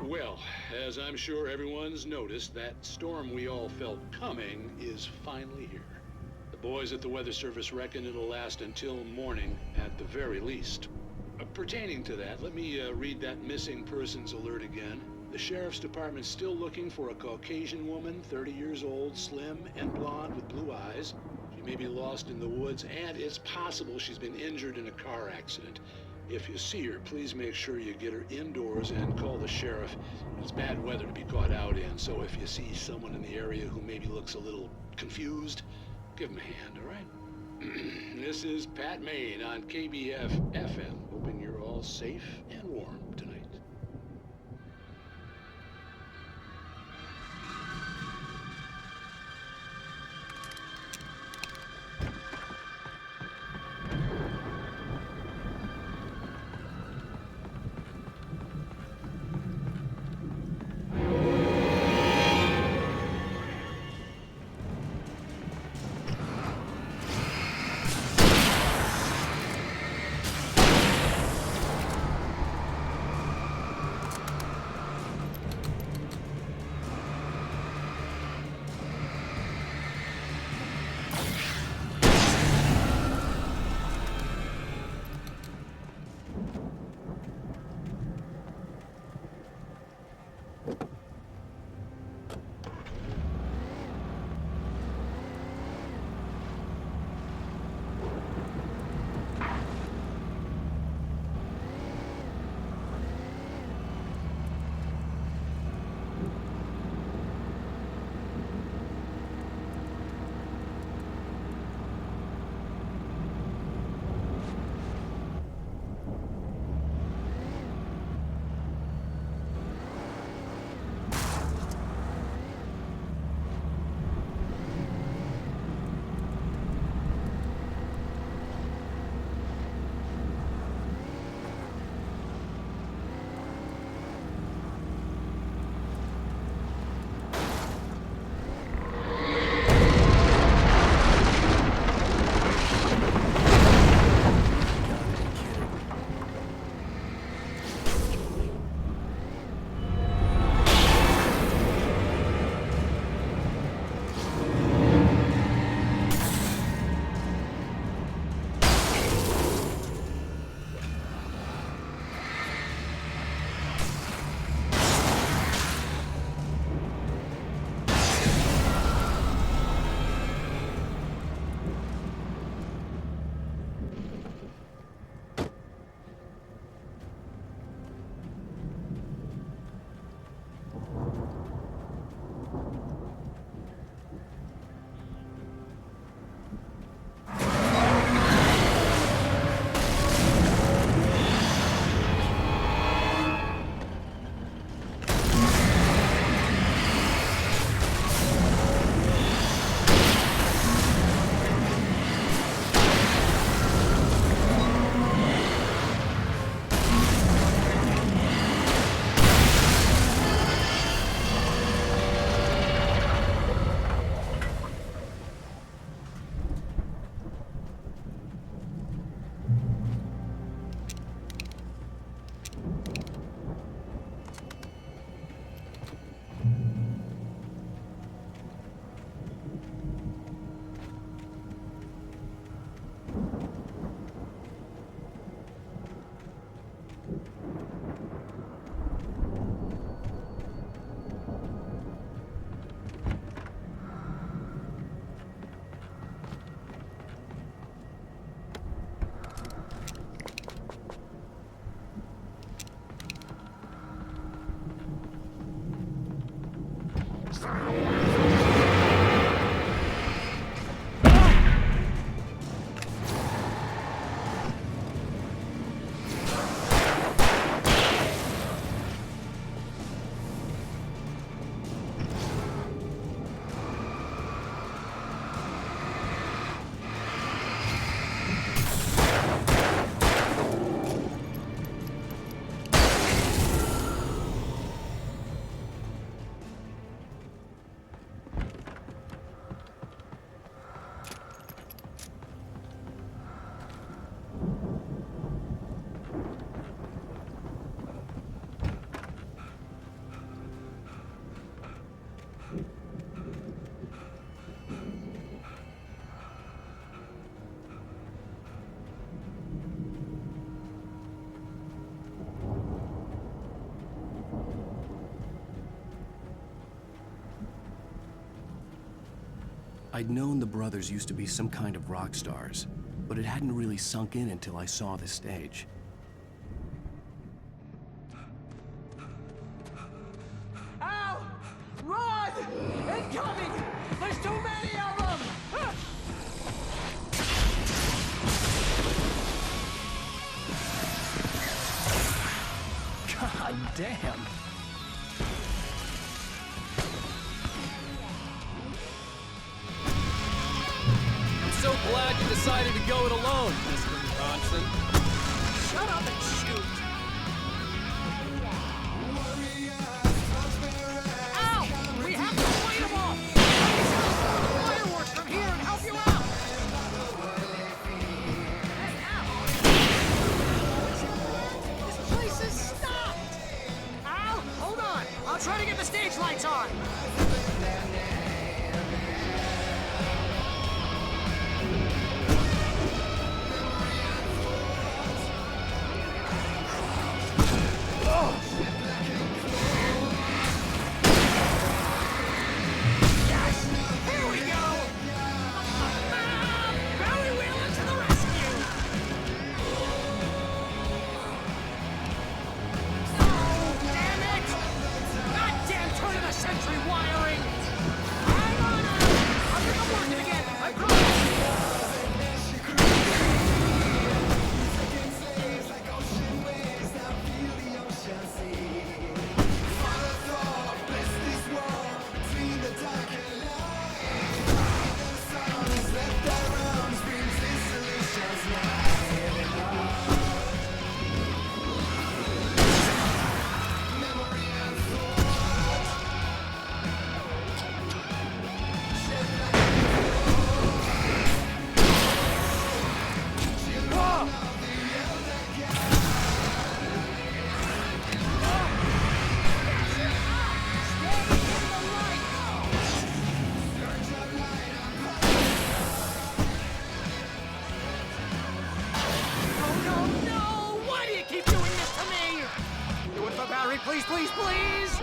Well, as I'm sure everyone's noticed, that storm we all felt coming is finally here. The boys at the Weather Service reckon it'll last until morning at the very least. Pertaining to that, let me read that missing persons alert again. The Sheriff's Department's still looking for a Caucasian woman, 30 years old, slim and blonde with blue eyes. She may be lost in the woods, and it's possible she's been injured in a car accident. If you see her, please make sure you get her indoors and call the sheriff. It's bad weather to be caught out in, so if you see someone in the area who maybe looks a little confused, give him a hand, all right? This is Pat Maine on KBF FM, hoping you're all safe and warm tonight. I'd known the brothers used to be some kind of rock stars, but it hadn't really sunk in until I saw the stage. Al! Run! Incoming! There's too many of them! God damn! I'm so glad you decided to go it alone, Mr. Johnson. Shut up and shoot! Ow! We have to fight them off! Fireworks from here and help you out! Hey, Al! This place is stopped! Al, hold on! I'll try to get the stage lights on! Please, please, please!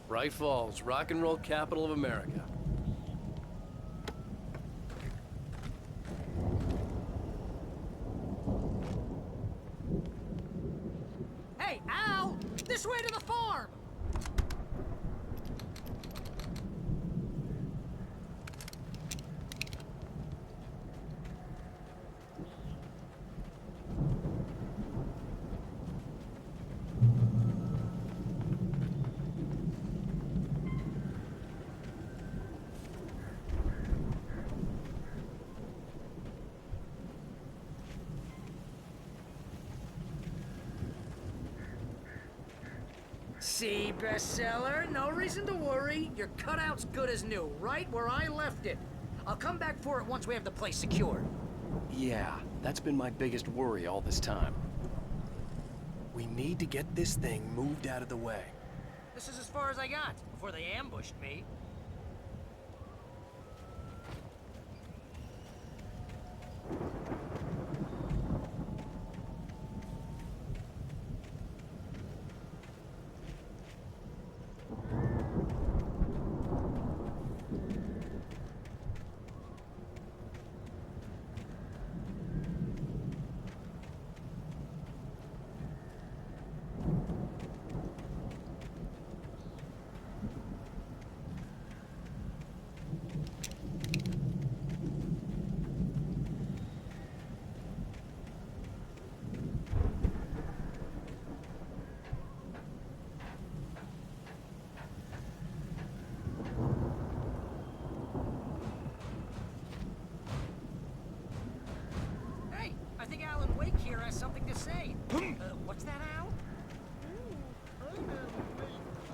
Bright Falls, rock and roll capital of America. Hey, Al! This way to the farm! See, bestseller? No reason to worry. Your cutout's good as new, right where I left it. I'll come back for it once we have the place secured. Yeah, that's been my biggest worry all this time. We need to get this thing moved out of the way. This is as far as I got before they ambushed me. I think Alan Wake here has something to say. What's that, Al? I'm Alan Wake.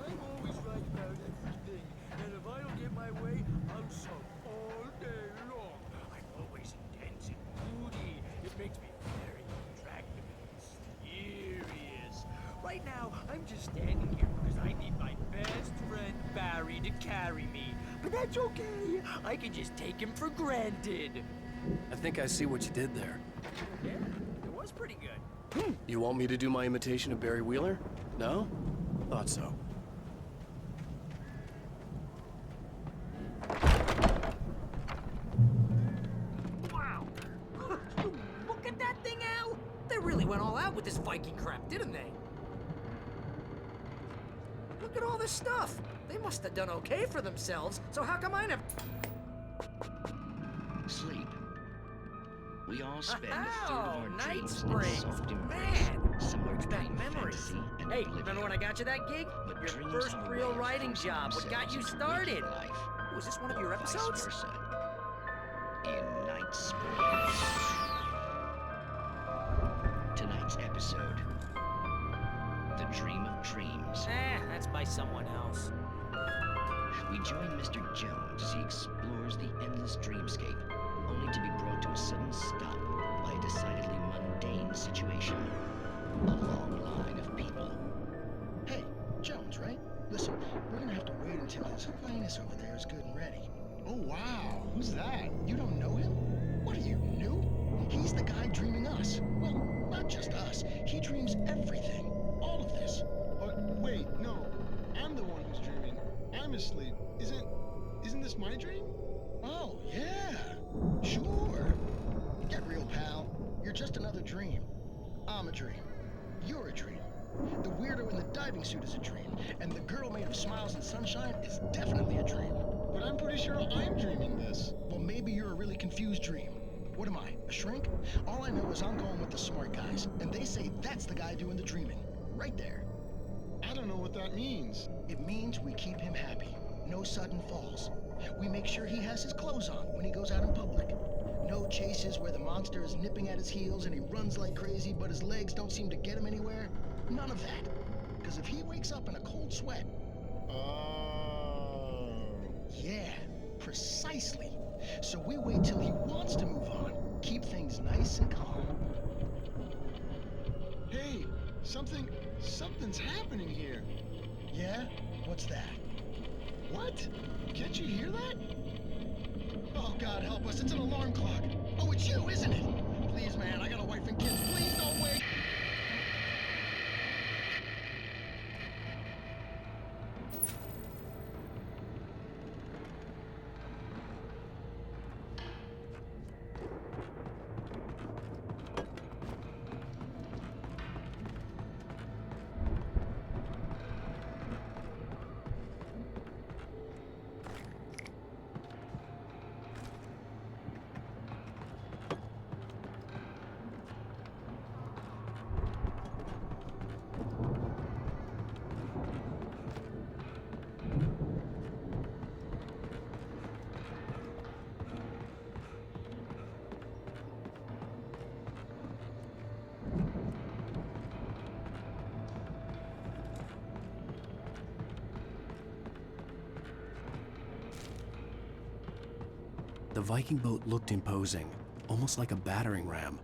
I'm always right about everything. And if I don't get my way, I'll sulk all day long. I'm always intense and moody. It makes me very attractive and mysterious. Right now, I'm just standing here because I need my best friend Barry to carry me. But that's okay. I can just take him for granted. I think I see what you did there. Yeah, it was pretty good. You want me to do my imitation of Barry Wheeler? No? Thought so. Wow! Look at that thing, Al! They really went all out with this Viking crap, didn't they? Look at all this stuff! They must have done okay for themselves, so how come I never... Sleep. We all spend a third of our Night dreams Springs! in soft embrace, Man! somewhere Brings back between memories. fantasy and Hey, oblivion. remember when I got you that gig? But Your dreams first have a real way of writing forcing job, what got you themselves into started? waking life, Was this one of your or vice episodes? versa. In Night Springs. Tonight's episode, The Dream of Dreams. That's by someone else. We join Mr. Jones as he explores the endless dreamscape, only to be brought to a sudden stop by a decidedly mundane situation. A long line of people. Hey, Jones, right? Listen, we're gonna have to wait until His Highness over there is good and ready. Oh, wow. Who's that? You don't know him? What are you, new? He's the guy dreaming us. Well, not just us. He dreams everything. All of this. Wait, no. I'm the one who's dreaming. I'm asleep. Isn't this my dream? Oh, yeah. Sure. Get real, pal. You're just another dream. I'm a dream. You're a dream. The weirdo in the diving suit is a dream. And the girl made of smiles and sunshine is definitely a dream. But I'm pretty sure I'm dreaming this. Well, maybe you're a really confused dream. What am I, a shrink? All I know is I'm going with the smart guys, and they say that's the guy doing the dreaming. Right there. I don't know what that means. It means we keep him happy. No sudden falls. We make sure he has his clothes on when he goes out in public. No chases where the monster is nipping at his heels and he runs like crazy, but his legs don't seem to get him anywhere. None of that. Because if he wakes up in a cold sweat... Oh. Yeah, precisely. So we wait till he wants to move on. Keep things nice and calm. Hey, something's happening here. Yeah? What's that? What? Can't you hear that? Oh, God help us, it's an alarm clock. Oh, it's you, isn't it? Please, man, I got a wife and kids. Please don't wait. The Viking boat looked imposing, almost like a battering ram.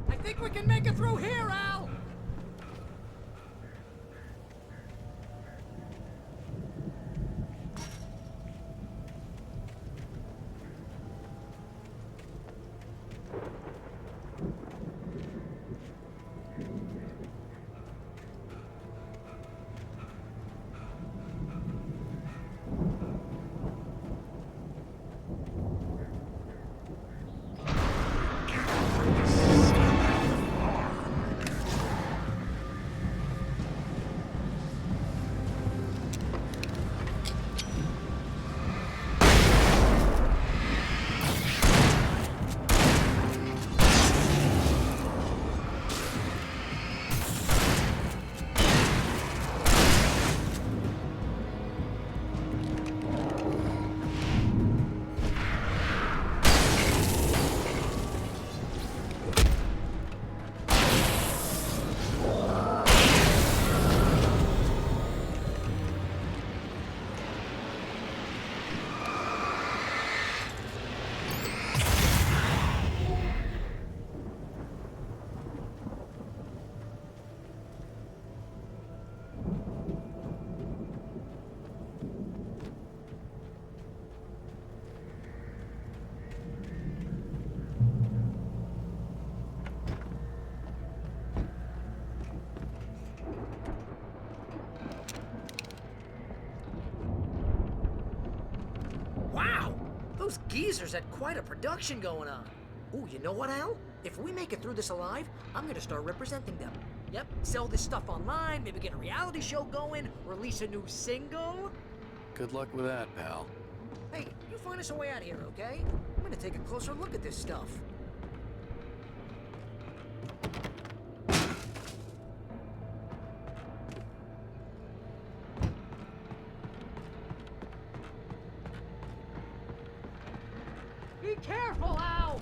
I think we can make it through here, Al! Wow! Those geezers had quite a production going on. Ooh, you know what, Al? If we make it through this alive, I'm gonna start representing them. Yep, sell this stuff online, maybe get a reality show going, release a new single. Good luck with that, pal. Hey, you find us a way out of here, okay? I'm gonna take a closer look at this stuff. Be careful, Al!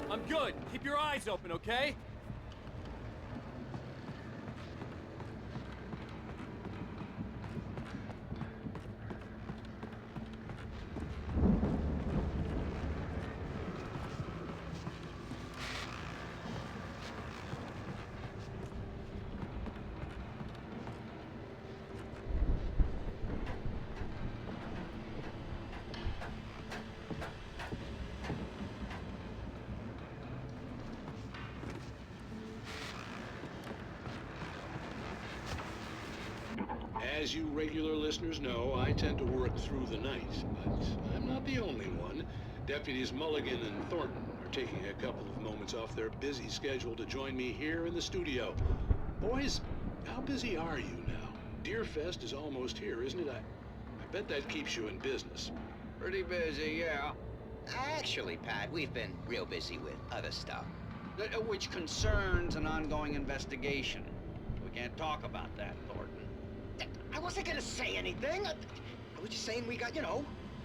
I'm good. Keep your eyes open, okay? As you regular listeners know, I tend to work through the night, but I'm not the only one. Deputies Mulligan and Thornton are taking a couple of moments off their busy schedule to join me here in the studio. Boys, how busy are you now? Deerfest is almost here, isn't it? I bet that keeps you in business. Pretty busy, yeah. Actually, Pat, we've been real busy with other stuff, which concerns an ongoing investigation. We can't talk about that, Thornton. I wasn't gonna say anything. I was just saying we got,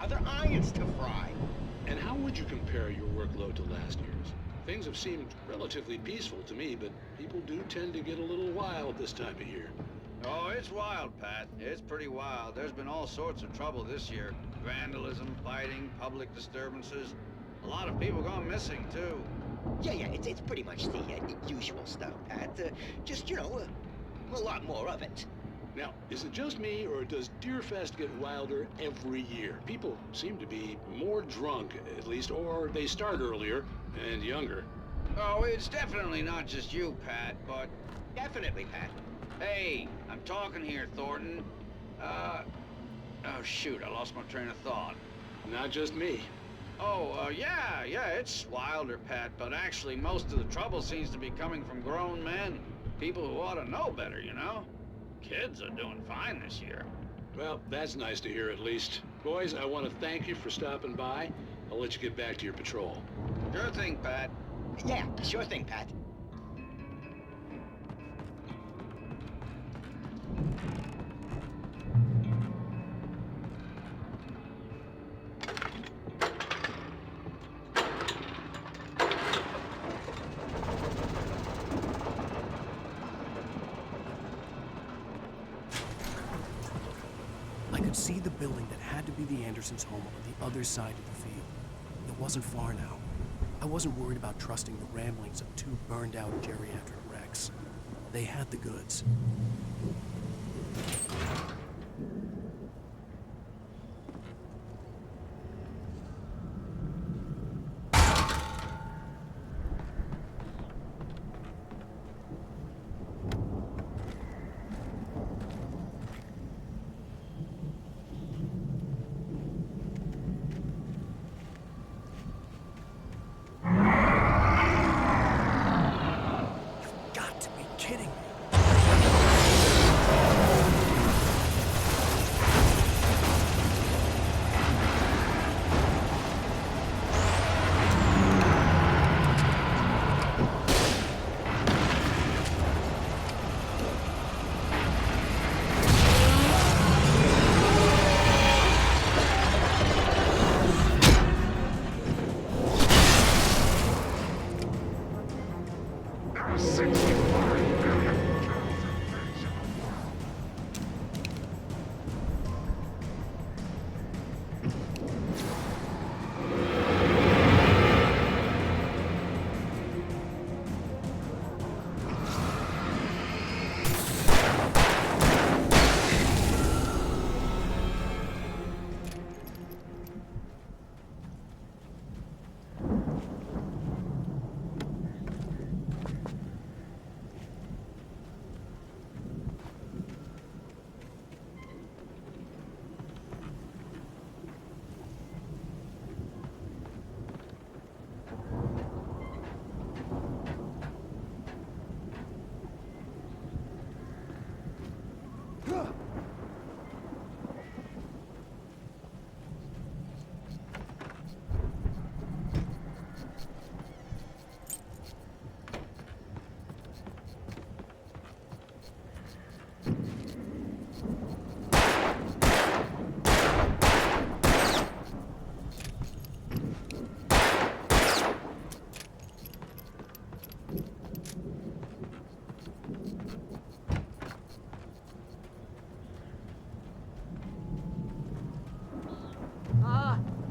other irons to fry. And how would you compare your workload to last year's? Things have seemed relatively peaceful to me, but people do tend to get a little wild this time of year. Oh, it's wild, Pat. It's pretty wild. There's been all sorts of trouble this year. Vandalism, fighting, public disturbances. A lot of people gone missing, too. Yeah, it's pretty much the usual stuff, Pat. Just, a lot more of it. Now, is it just me, or does Deerfest get wilder every year? People seem to be more drunk, at least, or they start earlier and younger. Oh, it's definitely not just you, Pat, but... Definitely, Pat. Hey, I'm talking here, Thornton. Oh, shoot, I lost my train of thought. Not just me. Oh, yeah, it's wilder, Pat, but actually most of the trouble seems to be coming from grown men. People who ought to know better, Kids are doing fine this year. Well, that's nice to hear at least. Boys, I want to thank you for stopping by. I'll let you get back to your patrol. Sure thing, Pat. Yeah, sure thing, Pat. I could see the building that had to be the Andersons' home on the other side of the field. It wasn't far now. I wasn't worried about trusting the ramblings of two burned-out geriatric wrecks. They had the goods.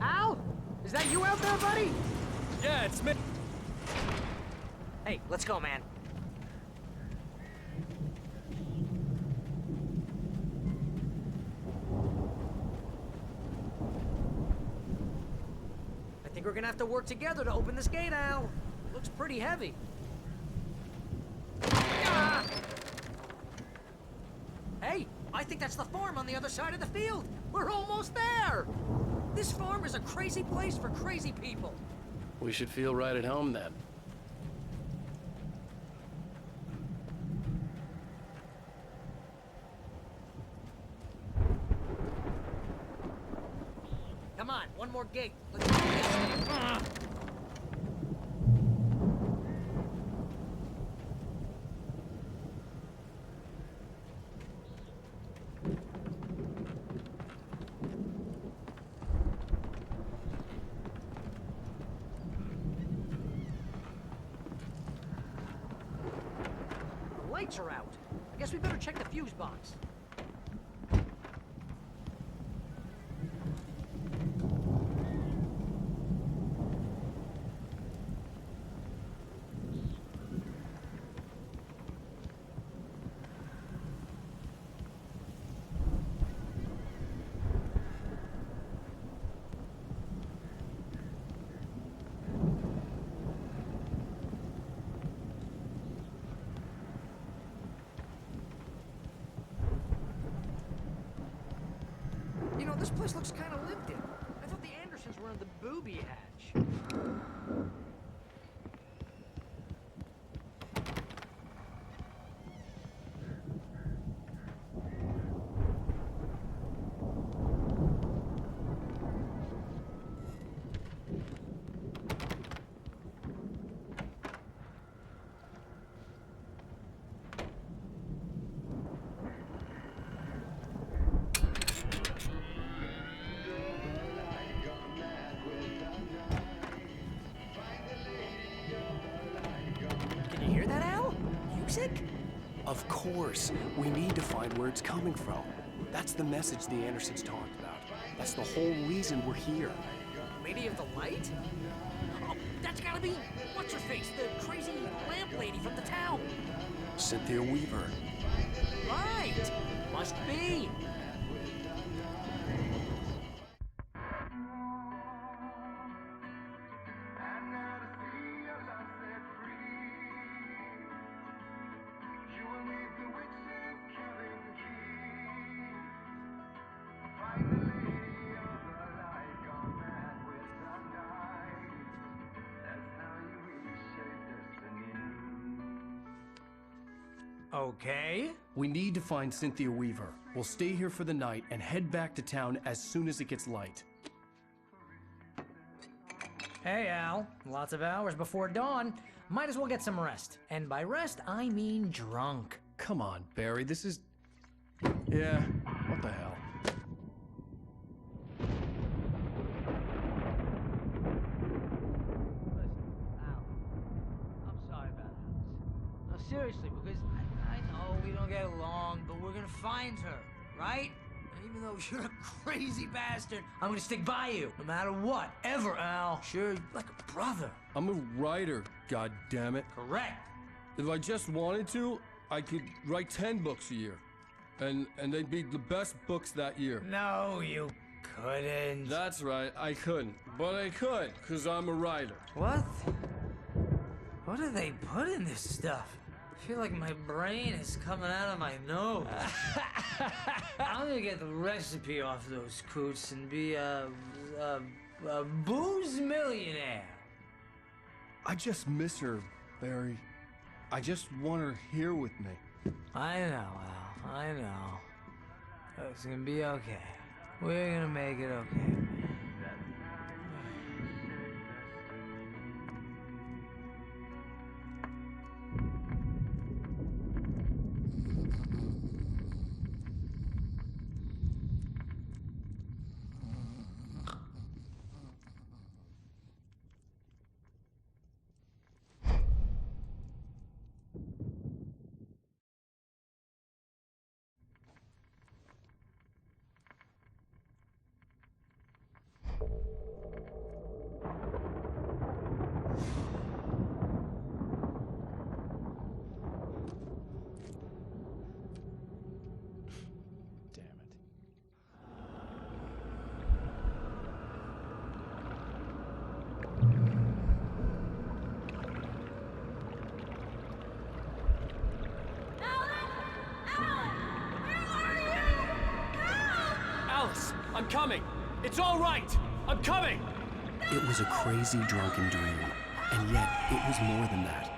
Al? Is that you out there, buddy? Yeah, it's me. Hey, let's go, man. I think we're gonna have to work together to open this gate, Al. It looks pretty heavy. Ah! Hey, I think that's the farm on the other side of the field. We're almost there. This farm is a crazy place for crazy people. We should feel right at home then. Come on, one more gig. Let's do this. The lights are out. I guess we better check the fuse box. You know, this place looks kind of lived in. I thought the Andersons were in the booby hatch. Can you hear that, Al? Music? Of course. We need to find where it's coming from. That's the message the Andersons talked about. That's the whole reason we're here. Lady of the Light? Oh, that's gotta be what's-her-face, the crazy lamp lady from the town. Cynthia Weaver. Right! Must be. Okay. We need to find Cynthia Weaver. We'll stay here for the night and head back to town as soon as it gets light. Hey, Al. Lots of hours before dawn. Might as well get some rest. And by rest, I mean drunk. Come on, Barry, this is... Yeah, what the hell? I'm sorry about Alice. No, seriously, because I know we don't get along, but we're gonna find her, right? And even though you're a crazy bastard, I'm gonna stick by you, no matter what, ever, Al. Sure, like a brother. I'm a writer, goddammit. Correct. If I just wanted to, I could write 10 books a year. And they'd be the best books that year. No, you couldn't. That's right, I couldn't. But I could, because I'm a writer. What? What do they put in this stuff? I feel like my brain is coming out of my nose. I'm gonna get the recipe off those coots and be a booze millionaire. I just miss her, Barry. I just want her here with me. I know, Al. I know. It's gonna be okay. We're gonna make it okay. coming! It's all right! I'm coming! It was a crazy, drunken dream, and yet it was more than that.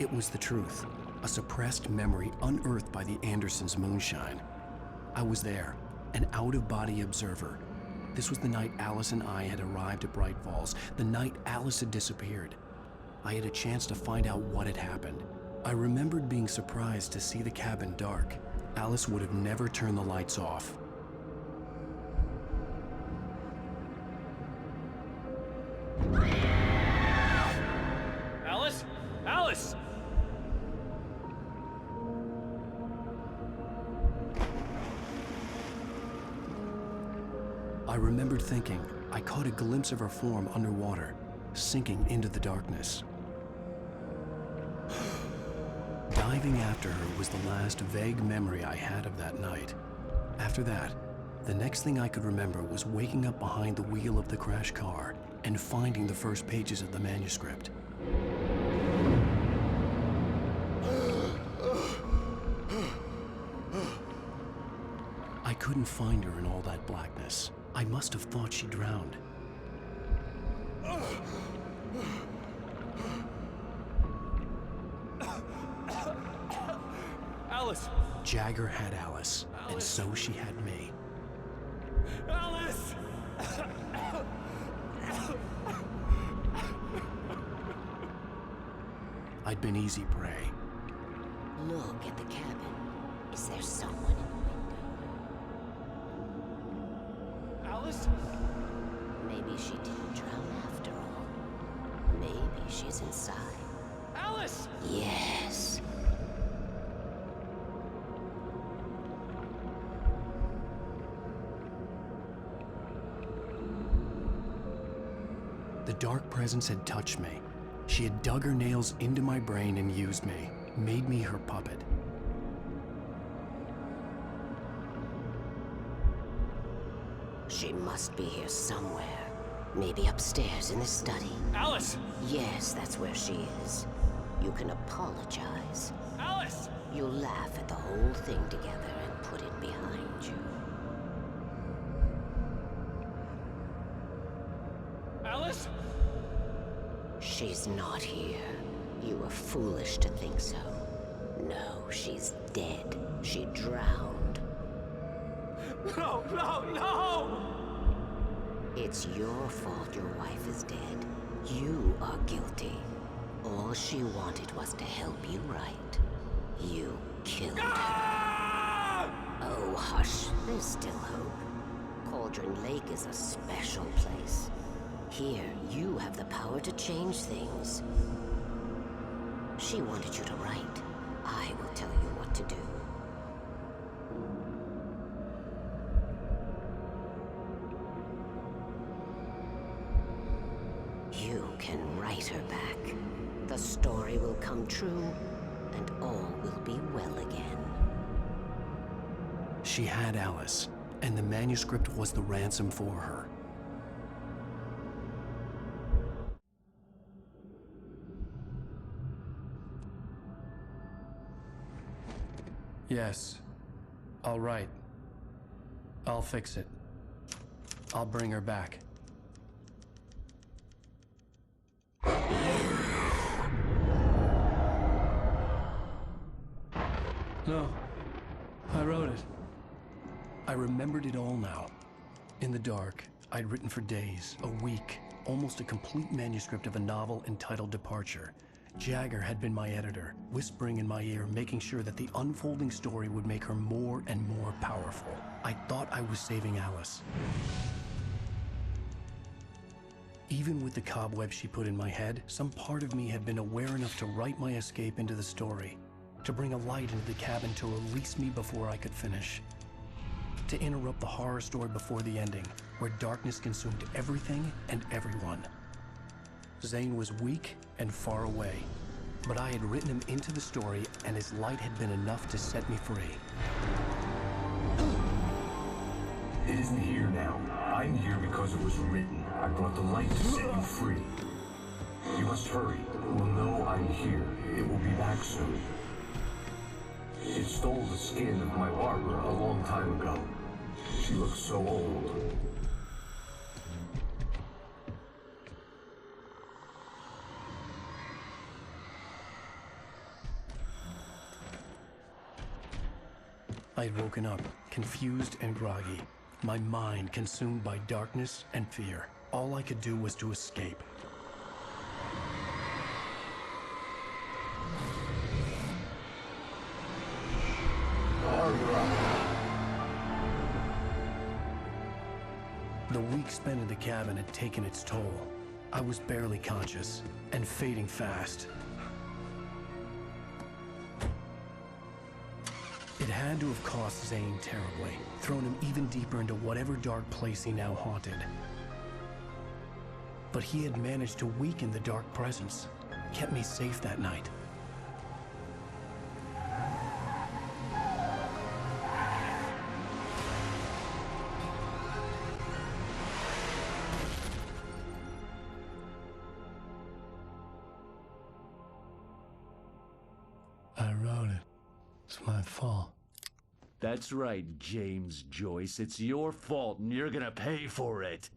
It was the truth, a suppressed memory unearthed by the Andersons' moonshine. I was there, an out-of-body observer. This was the night Alice and I had arrived at Bright Falls, the night Alice had disappeared. I had a chance to find out what had happened. I remembered being surprised to see the cabin dark. Alice would have never turned the lights off. Alice? Alice! I remembered thinking I caught a glimpse of her form underwater, sinking into the darkness. Diving after her was the last vague memory I had of that night. After that, the next thing I could remember was waking up behind the wheel of the crashed car and finding the first pages of the manuscript. I couldn't find her in all that blackness. I must have thought she drowned. Alice! Jagger had Alice, and so she had me. Alice! I'd been easy prey. Look at the cabin. Is there someone in the window? Alice? Maybe she didn't drown after all. Maybe she's inside. Alice! Yes. The dark presence had touched me. She had dug her nails into my brain and used me, made me her puppet. She must be here somewhere. Maybe upstairs in the study. Alice! Yes, that's where she is. You can apologize. Alice! You'll laugh at the whole thing together and put it behind you. Alice? She's not here. You were foolish to think so. No, she's dead. She drowned. No, no, no! It's your fault your wife is dead. You are guilty. All she wanted was to help you right. You killed her. Oh, hush. There's still hope. Cauldron Lake is a special place. Here, you have the power to change things. She wanted you to write. I will tell you what to do. You can write her back. The story will come true, and all will be well again. She had Alice, and the manuscript was the ransom for her. Yes. All right. I'll fix it. I'll bring her back. No. I wrote it. I remembered it all now. In the dark, I'd written for days, a week, almost a complete manuscript of a novel entitled Departure. Jagger had been my editor, whispering in my ear, making sure that the unfolding story would make her more and more powerful. I thought I was saving Alice. Even with the cobwebs she put in my head, some part of me had been aware enough to write my escape into the story, to bring a light into the cabin to release me before I could finish, to interrupt the horror story before the ending, where darkness consumed everything and everyone. Zane was weak and far away, but I had written him into the story, and his light had been enough to set me free. It isn't here now. I'm here because it was written. I brought the light to set you free. You must hurry. It will know I'm here. It will be back soon. It stole the skin of my barber a long time ago. She looks so old. I had woken up, confused and groggy, my mind consumed by darkness and fear. All I could do was to escape. The week spent in the cabin had taken its toll. I was barely conscious, and fading fast. It had to have cost Zane terribly, thrown him even deeper into whatever dark place he now haunted. But he had managed to weaken the dark presence, kept me safe that night. I wrote it. It's my fault. That's right, James Joyce. It's your fault, and you're gonna pay for it.